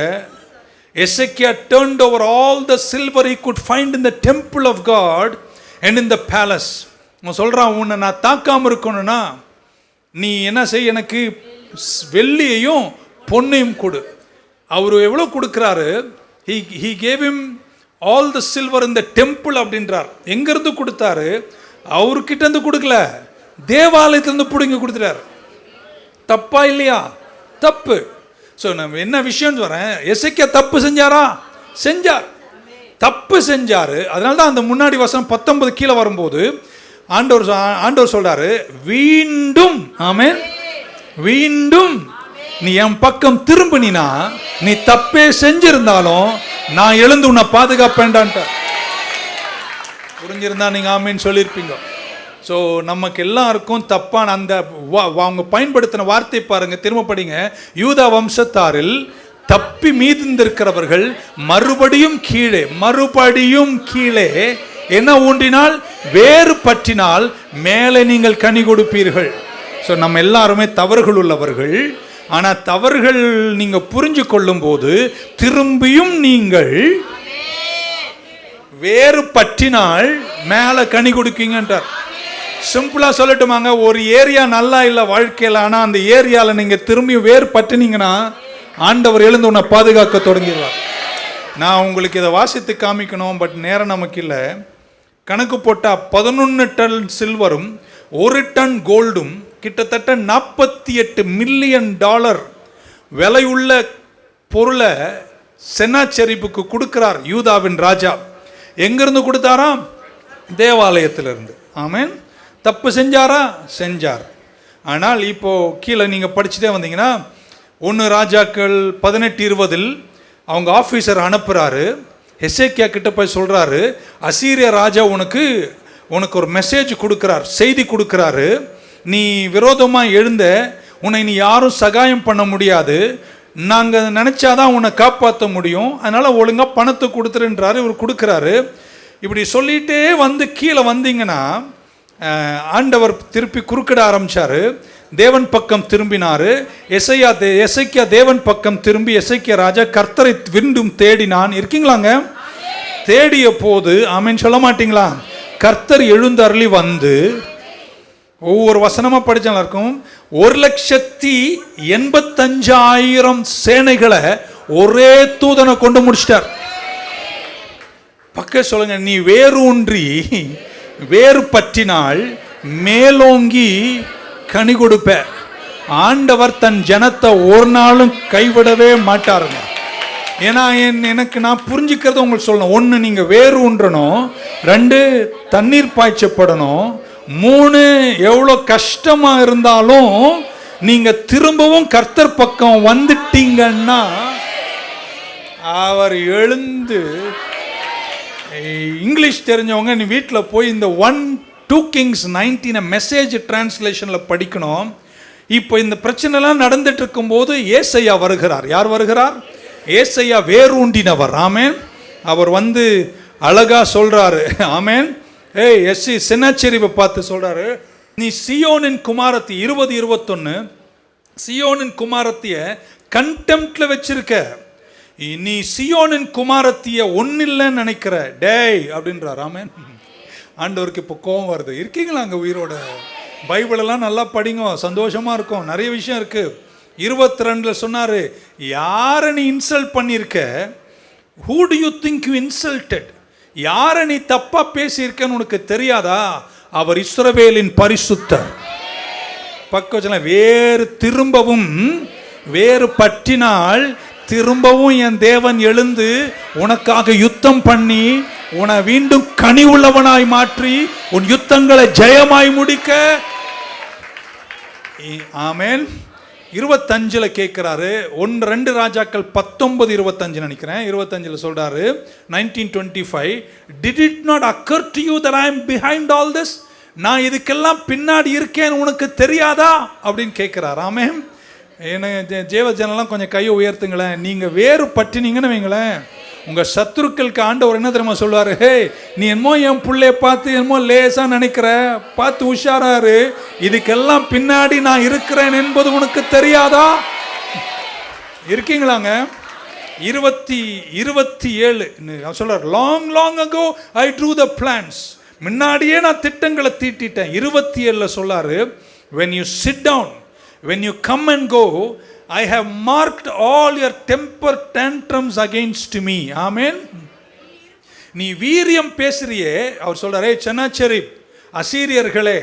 எசேக்கியா turned over all the silver he could find in the temple of God and in the palace. அவன் சொல்றான், உன்னை நான் தாக்காம இருக்கணும்னா நீ என்ன செய், எனக்கு வெள்ளியையும் பொன்னையும் கொடு. அவர் எவ்வளோ கொடுக்குறாரு? he gave him all the silver in the temple அப்படின்றார். எங்கிருந்து கொடுத்தாரு? அவர்கிட்ட இருந்து கொடுக்கல, தேவாலயத்திலிருந்து பிடுங்கி கொடுத்துட்டார். தப்பா இல்லையா? தப்பு. ஸோ நம்ம என்ன விஷயம் வரேன், எசேக்கியா தப்பு செஞ்சாரா? செஞ்சார், தப்பு செஞ்சாரு. அதனால தான் அந்த முன்னாடி வசனம் 19 கீழே வரும்போது ஆண்டவர் சொல்றாரு, வீண்டும், ஆமென், வீண்டும் நீ என் பக்கம் திரும்பினா, நீ தப்பே செஞ்சிருந்தாலும் நான் எழுந்து உன்னை பாதுகாப்பேன்டான்ட்ட. புரிஞ்சிருந்தா நீங்க ஆமேன்னு சொல்லியிருப்பீங்க. ஸோ நமக்கு எல்லாருக்கும் தப்பான அந்த அவங்க பயன்படுத்தின வார்த்தை பாருங்க, திரும்ப படிங்க. யூதா வம்சத்தாரில் தப்பி மீதிருக்கிறவர்கள் மறுபடியும் கீழே என்ன ஊன்றினால், வேறு பற்றினால் மேலே நீங்கள் கனி கொடுப்பீர்கள். ஸோ நம்ம எல்லாருமே தவறுகள் உள்ளவர்கள். ஆனால் தவறுகள் நீங்க புரிஞ்சு கொள்ளும் போது திரும்பியும் நீங்கள் வேறு பற்றினால் மேலே கனி கொடுக்கீங்கன்றார். சிம்பிளா சொல்லட்டுமாங்க, ஒரு ஏரியா நல்லா இல்லை வாழ்க்கையில், ஆனால் அந்த ஏரியாவில் நீங்க திரும்பி வேறு பற்றினீங்கன்னா ஆண்டவர் எழுந்து உன்னை பாதுகாக்க தொடங்கிடுவார். நான் உங்களுக்கு இதை வாசித்து காமிக்கணும், பட் நேரம் நமக்கு இல்லை. கணக்கு போட்டால் 11 டன் சில்வரும் 1 டன் கோல்டும் கிட்டத்தட்ட $48 மில்லியன் விலையுள்ள பொருளை செனாச்செரிப்புக்கு கொடுக்கிறார் யூதாவின் ராஜா. எங்கிருந்து கொடுத்தாராம்? தேவாலயத்திலிருந்து. ஆமென். தப்பு செஞ்சாரா? செஞ்சார். ஆனால் இப்போ கீழே நீங்க படிச்சுட்டே வந்தீங்கன்னா 1 ராஜாக்கள் 18:20 அவங்க ஆஃபீஸர் அனுப்புறாரு, எசேக்கியா கிட்ட போய் சொல்றாரு, அசீரிய ராஜா உனக்கு ஒரு மெசேஜ் கொடுக்கிறார், செய்தி கொடுக்கிறாரு. நீ விரோதமாக எழுந்த, உன்னை நீ யாரும் சகாயம் பண்ண முடியாது, நாங்கள் நினச்சாதான் உன்னை காப்பாற்ற முடியும், அதனால் ஒழுங்காக பணத்தை கொடுத்துருன்றாரு. இவர் கொடுக்குறாரு. இப்படி சொல்லிகிட்டே வந்து கீழே வந்தீங்கன்னா ஆண்டவர் திருப்பி குறுக்கிட ஆரம்பித்தார். தேவன் பக்கம் திரும்பினார். எசேக்கியா தேவன் பக்கம் திரும்பி, எசேக்கியா ராஜா கர்த்தரை விண்டும் தேடினான். இருக்கீங்களாங்க? தேடிய போது, ஆமென் சொல்ல மாட்டீங்களா? கர்த்தர் எழுந்தருளி வந்து, ஒவ்வொரு வசனமா படிச்சாலும் இருக்கும், 1,85,000 சேனைகளை ஒரே தூதனை கொண்டு முடிச்சிட்டார். பக்க சொல்லுங்க, நீ வேரூன்றி வேறு பற்றினால் மேலோங்கி கனி கொடுப்ப. ஆண்டவர் தன் ஜனத்தை ஒரு நாளும் கைவிடவே மாட்டாருங்க. ஏன்னா நான் புரிஞ்சுக்கிறது உங்களுக்கு சொல்லணும். 1, நீங்க வேறு ஊன்றணும். 2, தண்ணீர் பாய்ச்சப்படணும். 3, எவ்வளோ கஷ்டமா இருந்தாலும் நீங்க திரும்பவும் கர்த்தர் பக்கம் வந்துட்டீங்கன்னா அவர் எழுந்து, இங்கிலீஷ் தெரிஞ்சவங்க நீ வீட்டில் போய் இந்த 1-2 Kings 19 மெசேஜ் டிரான்ஸ்லேஷனில் படிக்கணும். இப்போ இந்த பிரச்சனைலாம் நடந்துட்டு இருக்கும்போது ஏசையா வருகிறார். யார் வருகிறார்? ஏசையா வேரூண்டினவர். ஆமேன். அவர் வந்து அழகா சொல்றாரு. ஆமேன். செனாச்செரிப்பை பார்த்து சொல்றாரு, நீ சியோனின் குமாரத்தி 20:21 சியோனின் குமாரத்திய கண்டெம்ப்ட்ல வச்சிருக்க, நீ சியோனின் குமாரத்திய ஒன்னில்லைன்னு நினைக்கிற டேய் அப்படின்றார். ஆமேன். ஆண்டவருக்கு இப்போ கோபம் வருது. இருக்கீங்களா அங்கே உயிரோட? பைபிளெல்லாம் நல்லா படிங்க, சந்தோஷமா இருக்கும். நிறைய விஷயம் இருக்கு. 22 சொன்னாரு, யாரை நீ இன்சல்ட் பண்ணியிருக்க? who do you think you insulted? யாரை நீ தப்பா பேசியிருக்கன்னு உனக்கு தெரியாதா? அவர் இஸ்ரவேலின் பரிசுத்தர். பக்கம் வேறு திரும்பவும் வேறு பற்றினால் திரும்பவும் என் தேவன் எழுந்து உனக்காக யுத்தம் பண்ணி உன்னை மீண்டும் கனி உள்ளவனாய் மாற்றி உன் யுத்தங்களை ஜெயமாய் முடிக்க. ஆமென். 25 கேட்கிறாரு. 2 ராஜாக்கள் 19:25 நினைக்கிறேன். 25 சொல்றாரு, 19:25 did it not occur to you that I am behind all this? நான் இதுக்கெல்லாம் பின்னாடி இருக்கேன் உனக்கு தெரியாதா அப்படின்னு கேட்கிறார். ஆமென். ஜேவஜனெல்லாம் கொஞ்சம் கையை உயர்த்துங்களேன். நீங்க வேறு பற்றினீங்கன்னு வைங்களேன், உங்க சத்துருக்களுக்கு ஆண்டவர் என்ன தெரியுமா சொல்லுவாரு? ஹே, நீ என்னமோ என் பிள்ளைய பார்த்து என்னமோ லேசா நினைக்கிற, பார்த்து உஷாராரு, இதுக்கெல்லாம் பின்னாடி நான் இருக்கிறேன் என்பது உனக்கு தெரியாதா? இருக்கீங்களாங்க? 27 சொல்றாரு, long long ago I drew the plans. முன்னாடியே நான் திட்டங்களை தீட்டிட்டேன். 27 சொல்லாரு, when you sit down, when you come and go, I have marked all your temper tantrums against me. Amen. நீ வீரியம் பேசுறியே, அவர் சொல்றாரே செனாச்செரிப், அசீரியர்களே,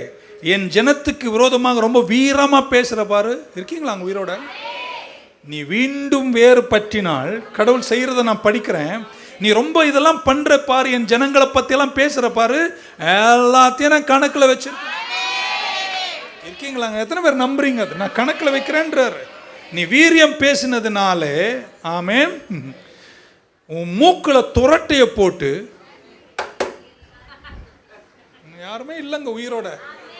என் ஜனத்துக்கு விரோதமாக ரொம்ப வீரமாக பேசுகிற பாரு. இருக்கீங்களா அங்கே உயிரோட? நீ மீண்டும் வேறு பற்றினால், கடவுள் செய்கிறத நான் படிக்கிறேன், நீ ரொம்ப இதெல்லாம் பண்ணுற பாரு, என் ஜனங்களை பற்றியெல்லாம் பேசுகிற பாரு, எல்லாத்தையும் நான் கணக்கில் வச்சிருக்கேன். இருக்கீங்களாங்க? எத்தனை பேர் நம்புறீங்க? அது நான் கணக்கில் வைக்கிறேன்றார். நீ வீரியம் பேசினதுனாலே, ஆமென், உன் மூக்கில் துரட்டையை போட்டு, யாருமே இல்லைங்க உயிரோட,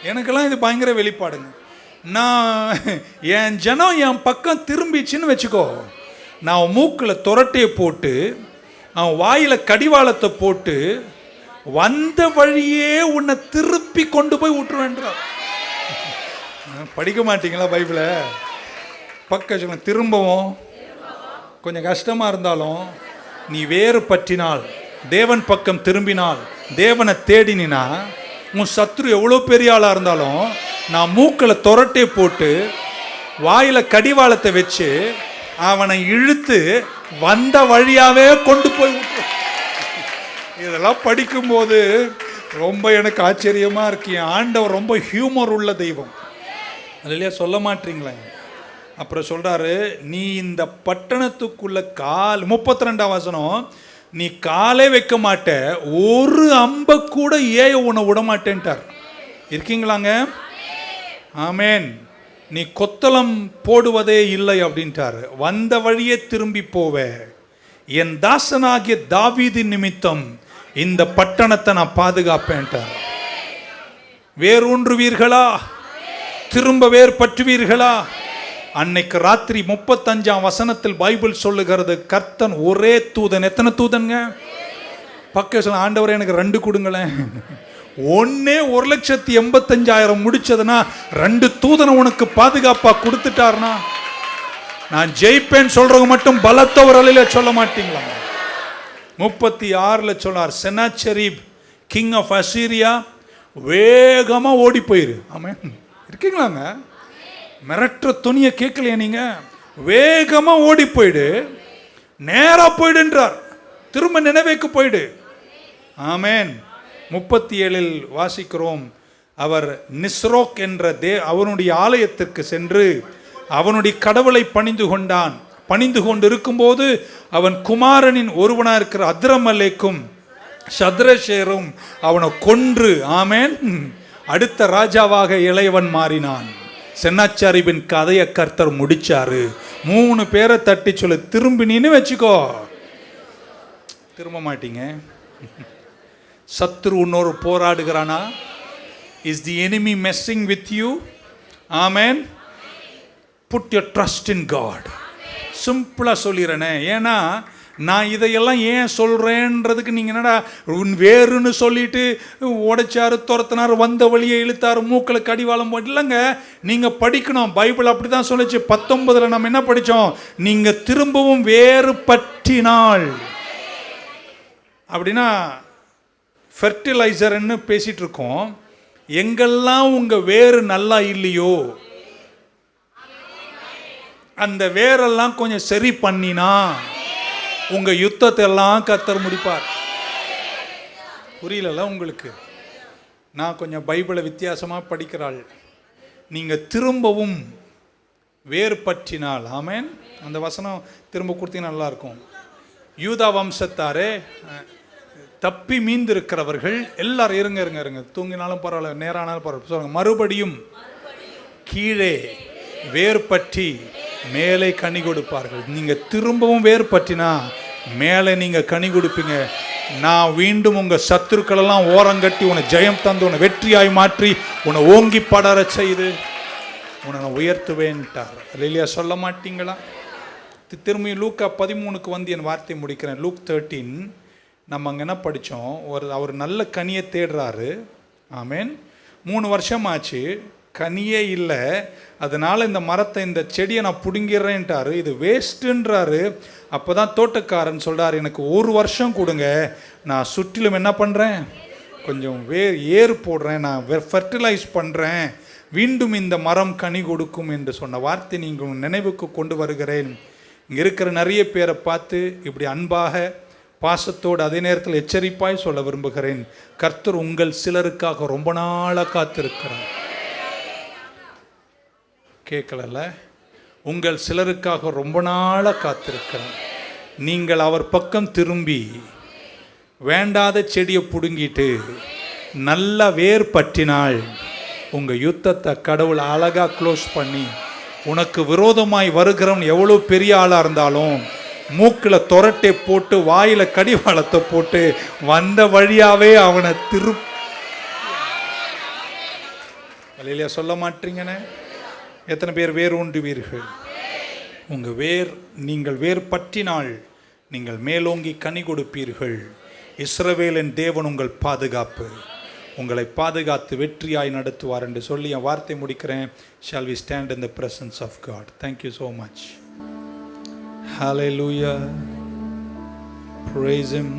எனக்கெல்லாம் இது பயங்கர வெளிப்பாடுங்க. நான் என் ஜனம் என் பக்கம் திரும்பிச்சுன்னு வச்சுக்கோ, நான் மூக்கில் துரட்டையை போட்டு, அவன் வாயில் கடிவாளத்தை போட்டு, வந்த வழியே உன்னை திருப்பி கொண்டு போய் விட்டுருவேன்றார். படிக்க மாட்டீங்களா பைபிளை? பக்கம் சொல்லுங்க. திரும்பவும் கொஞ்சம் கஷ்டமாக இருந்தாலும் நீ வேறு பற்றினால், தேவன் பக்கம் திரும்பினால், தேவனை தேடினா, உன் சத்ரு எவ்வளோ பெரிய ஆளாக இருந்தாலும் நான் மூக்கில் துரட்டை போட்டு வாயில் கடிவாளத்தை வச்சு அவனை இழுத்து வந்த வழியாவே கொண்டு போய் விட்டு. இதெல்லாம் படிக்கும்போது ரொம்ப எனக்கு ஆச்சரியமாக இருக்கு. என் ஆண்டவர் ரொம்ப ஹியூமர் உள்ள தெய்வம். இல்லையா? சொல்ல மாட்டீங்களே. அப்புறம் சொல்கிறாரு, நீ இந்த பட்டணத்துக்குள்ள 32ஆம் வசனம், நீ காலே வைக்க மாட்ட, ஒரு அம்பை கூட ஏய உன்னை விட மாட்டேன்ட்டார். இருக்கீங்களாங்க? ஆமேன். நீ கொத்தளம் போடுவதே இல்லை அப்படின்ட்டார். வந்த வழியே திரும்பி போவ. என் தாசனாகிய தாவீதின் நிமித்தம் இந்த பட்டணத்தை நான் பாதுகாப்பேன்ட்டார். வேரூன்றுவீர்களா? திரும்ப வேர் பற்றுவீர்களா? அன்னைக்கு ராத்திரி 35ஆம் வசனத்தில் பைபிள் சொல்லுகிறது, கர்த்தன் ஒரே தூதன். எத்தனை தூதன்ங்க? பக்க சொல்ல, ஆண்டவரே எனக்கு 2 கொடுங்களேன். ஒன்னே 1,85,000 முடிச்சதுன்னா 2 தூதனை உனக்கு பாதுகாப்பா கொடுத்துட்டார்னா, நான் ஜெயிப்பேன் சொல்றவங்க மட்டும் பலத்தவரையில சொல்ல மாட்டீங்களா? 36 சொன்னார், செனாச்செரிப் கிங் ஆஃப் அசீரியா வேகமா ஓடி போயிரு. ஆமா, இருக்கீங்களாங்க? மிரட்டுற துணியை கேட்கலையா நீங்க? வேகமா ஓடி போயிடு, நேரா போயிடுன்றார். திரும்ப நினைவேக்கு போயிடு. ஆமேன். 37 வாசிக்கிறோம், அவர் நிஸ்ரோக் என்ற அவனுடைய ஆலயத்திற்கு சென்று அவனுடைய கடவுளை பணிந்து கொண்டான். பணிந்து கொண்டு இருக்கும்போது அவன் குமாரனின் ஒருவனா இருக்கிற அத்ரமலேக்கும் சத்ரஷேரும் அவனை கொன்று, ஆமேன், அடுத்த ராஜாவாக இளையவன் மாறினான். சென்னாச்சாரிபின் கதையை கர்த்தர் முடிச்சாரு. 3 பேரை தட்டி சொல்லு, திரும்பினின்னு வச்சுக்கோ. திரும்ப மாட்டீங்க. சத்ரு உன்னோரு போராடுகிறானா? Is the enemy messing with you? ஆமேன். Put your trust in God. சிம்பிளா சொல்லிடுறேனே. ஏன்னா நான் இதையெல்லாம் ஏன் சொல்கிறேன்றதுக்கு நீங்கள் என்னடா வேறுன்னு சொல்லிட்டு உடைச்சாரு, துரத்தினார், வந்த வழியை இழுத்தார், மூக்கில் கடிவாளம் போட்டு. இல்லைங்க, நீங்கள் படிக்கணும். பைபிள் அப்படி தான் சொல்லிச்சு. 19 நம்ம என்ன படித்தோம்? நீங்கள் திரும்பவும் வேறு பற்றினால். அப்படின்னா ஃபெர்டிலைசர்ன்னு பேசிகிட்டு இருக்கோம். எங்கெல்லாம் உங்கள் வேறு நல்லா இல்லையோ அந்த வேரெல்லாம் கொஞ்சம் சரி பண்ணினா உங்க யுத்தத்தை எல்லாம் கர்த்தர் முடிப்பார். புரியல உங்களுக்கு? நான் கொஞ்சம் பைபிளை வித்தியாசமாக படிக்கிறாள். நீங்க திரும்பவும் வேறு பற்றினால், ஆமேன், அந்த வசனம் திரும்ப கொடுத்தீங்கன்னா நல்லா இருக்கும். யூதா வம்சத்தாரே, தப்பி மீந்து இருக்கிறவர்கள் எல்லாரும் இருங்க, தூங்கினாலும் பரவாயில்ல, நேரானாலும் பரவாயில்ல, சொல்லுங்க, மறுபடியும் கீழே வேறு பற்றி மேலே கனி கொடுப்பார்கள். நீங்க திரும்பவும் வேறு பற்றினா மேலே நீங்க கனி கொடுப்பீங்க. நான் மீண்டும் உங்க சத்துருக்களெல்லாம் ஓரங்கட்டி உன்னை ஜெயம் தந்து உன்னை வெற்றியாய் மாற்றி உன்னை ஓங்கி படர செய்து உன்னை நான் உயர்த்துவேன்ட்டார். இல்லையா? சொல்ல மாட்டீங்களா? திரும்பி லூக்கா 13க்கு வந்து என் வார்த்தை முடிக்கிறேன். லூக் 13 நம்ம அங்கே என்ன படித்தோம்? அவர் நல்ல கனியை தேடுறாரு. ஆமேன். 3 வருஷம் ஆச்சு, கனியே இல்லை. அதனால் இந்த மரத்தை, இந்த செடியை நான் பிடுங்கிறேன்ட்டாரு. இது வேஸ்ட்டுன்றாரு. அப்போ தான் தோட்டக்காரன் சொல்கிறார், எனக்கு 1 வருஷம் கொடுங்க, நான் சுற்றிலும் என்ன பண்ணுறேன், கொஞ்சம் ஏறு போடுறேன், நான் ஃபெர்டிலைஸ் பண்ணுறேன், மீண்டும் இந்த மரம் கனி கொடுக்கும் என்று சொன்ன வார்த்தை நீங்கள் நினைவுக்கு கொண்டு வருகிறேன். இங்கே இருக்கிற நிறைய பேரை பார்த்து இப்படி அன்பாக பாசத்தோடு அதே நேரத்தில் எச்சரிப்பாய் சொல்ல விரும்புகிறேன். கர்த்தர் உங்கள் சிலருக்காக ரொம்ப நாளாக காத்திருக்கிறார். கேட்கல? உங்கள் சிலருக்காக ரொம்ப நாளாக காத்திருக்கிறார். நீங்கள் அவர் பக்கம் திரும்பி வேண்டாத செடியை பிடுங்கிட்டு நல்ல வேர் பற்றினால் உங்கள் யுத்தத்தை கடவுள் அழகாக க்ளோஸ் பண்ணி, உனக்கு விரோதமாய் வருகிறவன் எவ்வளோ பெரிய ஆளாக இருந்தாலும் மூக்கில் தொரட்டை போட்டு வாயில் கடிவாளத்தை போட்டு வந்த வழியாவே அவனை வழியில சொல்ல மாட்டீங்கன்னு எத்தனை பேர் வேர் ஊண்டுவீர்கள்? உங்கள் வேர், நீங்கள் வேர் பற்றினால் நீங்கள் மேலோங்கி கனி கொடுப்பீர்கள். இஸ்ரவேலின் தேவன் உங்கள் பாதுகாப்பு, உங்களை பாதுகாத்து வெற்றியாய் நடத்துவார் என்று சொல்லி என் வார்த்தை முடிக்கிறேன். Shall we stand in the presence of God? Thank you so much. Hallelujah. Praise Him.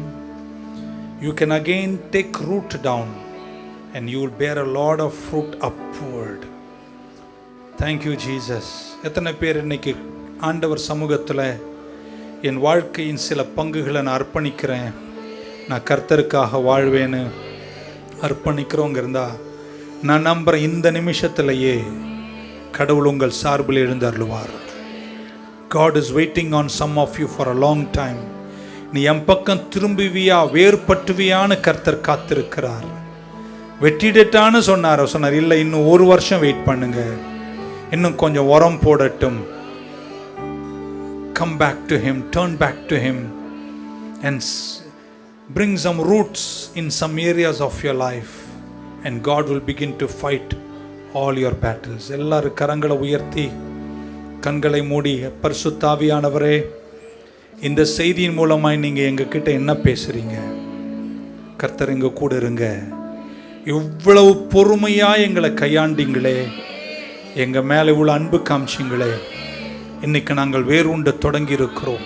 You can again take root down and you will bear a lot of fruit upward. Thank you Jesus. எத்தனை பேர் இன்னைக்கு ஆண்டவர் சமூகத்தில் என் வாழ்க்கையின் சில பங்குகளை நான் அர்ப்பணிக்கிறேன், நான் கர்த்தருக்காக வாழ்வேன்னு அர்ப்பணிக்கிறோங்க இருந்தா, நான் நம்புகிறேன் இந்த நிமிஷத்திலேயே கடவுள் உங்கள் சார்பில் எழுந்து அருள்வார். God is waiting on some of you for a long time. நீ என் பக்கம் திரும்புவியா, வேறுபட்டுவியான்னு கர்த்தர் காத்திருக்கிறார். வெட்டிடட்டான்னு சொன்னார். இல்லை, இன்னும் 1 வருஷம் வெயிட் பண்ணுங்க, இன்னும் கொஞ்சம் உரம் போடட்டும். Come back to Him, turn back to Him and bring some roots in some areas of your life and God will begin to fight all your battles. எல்லாரும் கரங்களை உயர்த்தி கண்களை மூடி, பரிசுத்த ஆவியானவரே, இந்த செய்தியின் மூலமாய் நீங்கள் எங்ககிட்ட என்ன பேசுகிறீங்க? கர்த்தர் எங்க கூட இருங்க. இவ்வளவு பொறுமையாக எங்களை கையாண்டிங்களே, எங்கள் மேலே இவ்வளோ அன்பு காமிச்சிங்களே, இன்னைக்கு நாங்கள் வேரூண்ட தொடங்கி இருக்கிறோம்.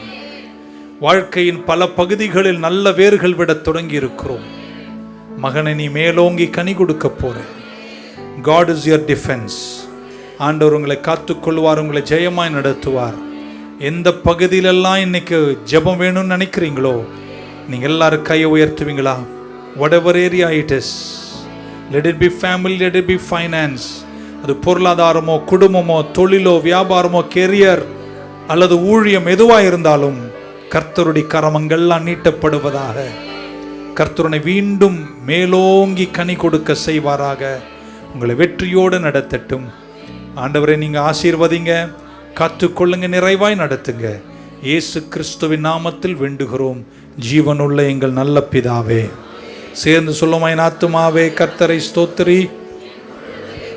வாழ்க்கையின் பல பகுதிகளில் நல்ல வேர்கள் விட தொடங்கி இருக்கிறோம். மகனை, நீ மேலோங்கி கனி கொடுக்க போற. God is your defense. ஆண்டவர் உங்களை காத்துக்கொள்வார், உங்களை ஜெயமாய் நடத்துவார். எந்த பகுதியிலெல்லாம் இன்னைக்கு ஜெபம் வேணும்னு நினைக்கிறீங்களோ, நீங்கள் எல்லாரும் கையை உயர்த்துவீங்களா? whatever area it is, let it be family, let it be finance, அது பொருளாதாரமோ, குடும்பமோ, தொழிலோ, வியாபாரமோ, கெரியர் அல்லது ஊழியம் எதுவாக இருந்தாலும் கர்த்தருடைய கரமங்கள்லாம் நீட்டப்படுவதாக. கர்த்தருனை வீண்டும் மேலோங்கி கனி கொடுக்க செய்வாராக. உங்களை வெற்றியோடு நடத்தட்டும். ஆண்டவரை நீங்கள் ஆசீர்வதிங்க, காத்துக்கொள்ளுங்க, நிறைவாய் நடத்துங்க. இயேசு கிறிஸ்துவின் நாமத்தில் வேண்டுகிறோம், ஜீவனுள்ள எங்கள் நல்ல பிதாவே. சேர்ந்து சொல்லுமா, என் ஆத்துமாவே கர்த்தரை ஸ்தோத்திரி,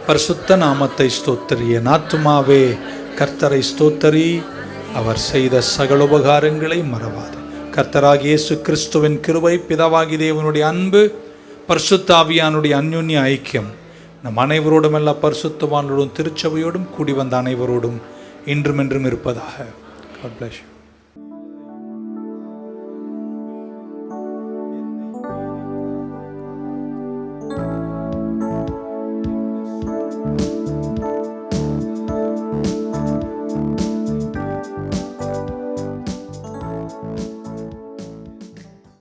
பரிசுத்த நாமத்தை ஸ்தோத்திரி. என் ஆத்துமாவே கர்த்தரை ஸ்தோத்திரி, அவர் செய்த சகல உபகாரங்களை மறவாது. கர்த்தராகிய இயேசு கிறிஸ்துவின் கிருபை, பிதாவாகி தேவனுடைய அன்பு, பரிசுத்த ஆவியானுடைய அந்யோன்ய ஐக்கியம் நம் அனைவரோடும், எல்லா பரிசுத்தவான்களோடும், திருச்சபையோடும் கூடி வந்த அனைவரோடும் இன்றும் என்றும் இருப்பதாக. God bless you.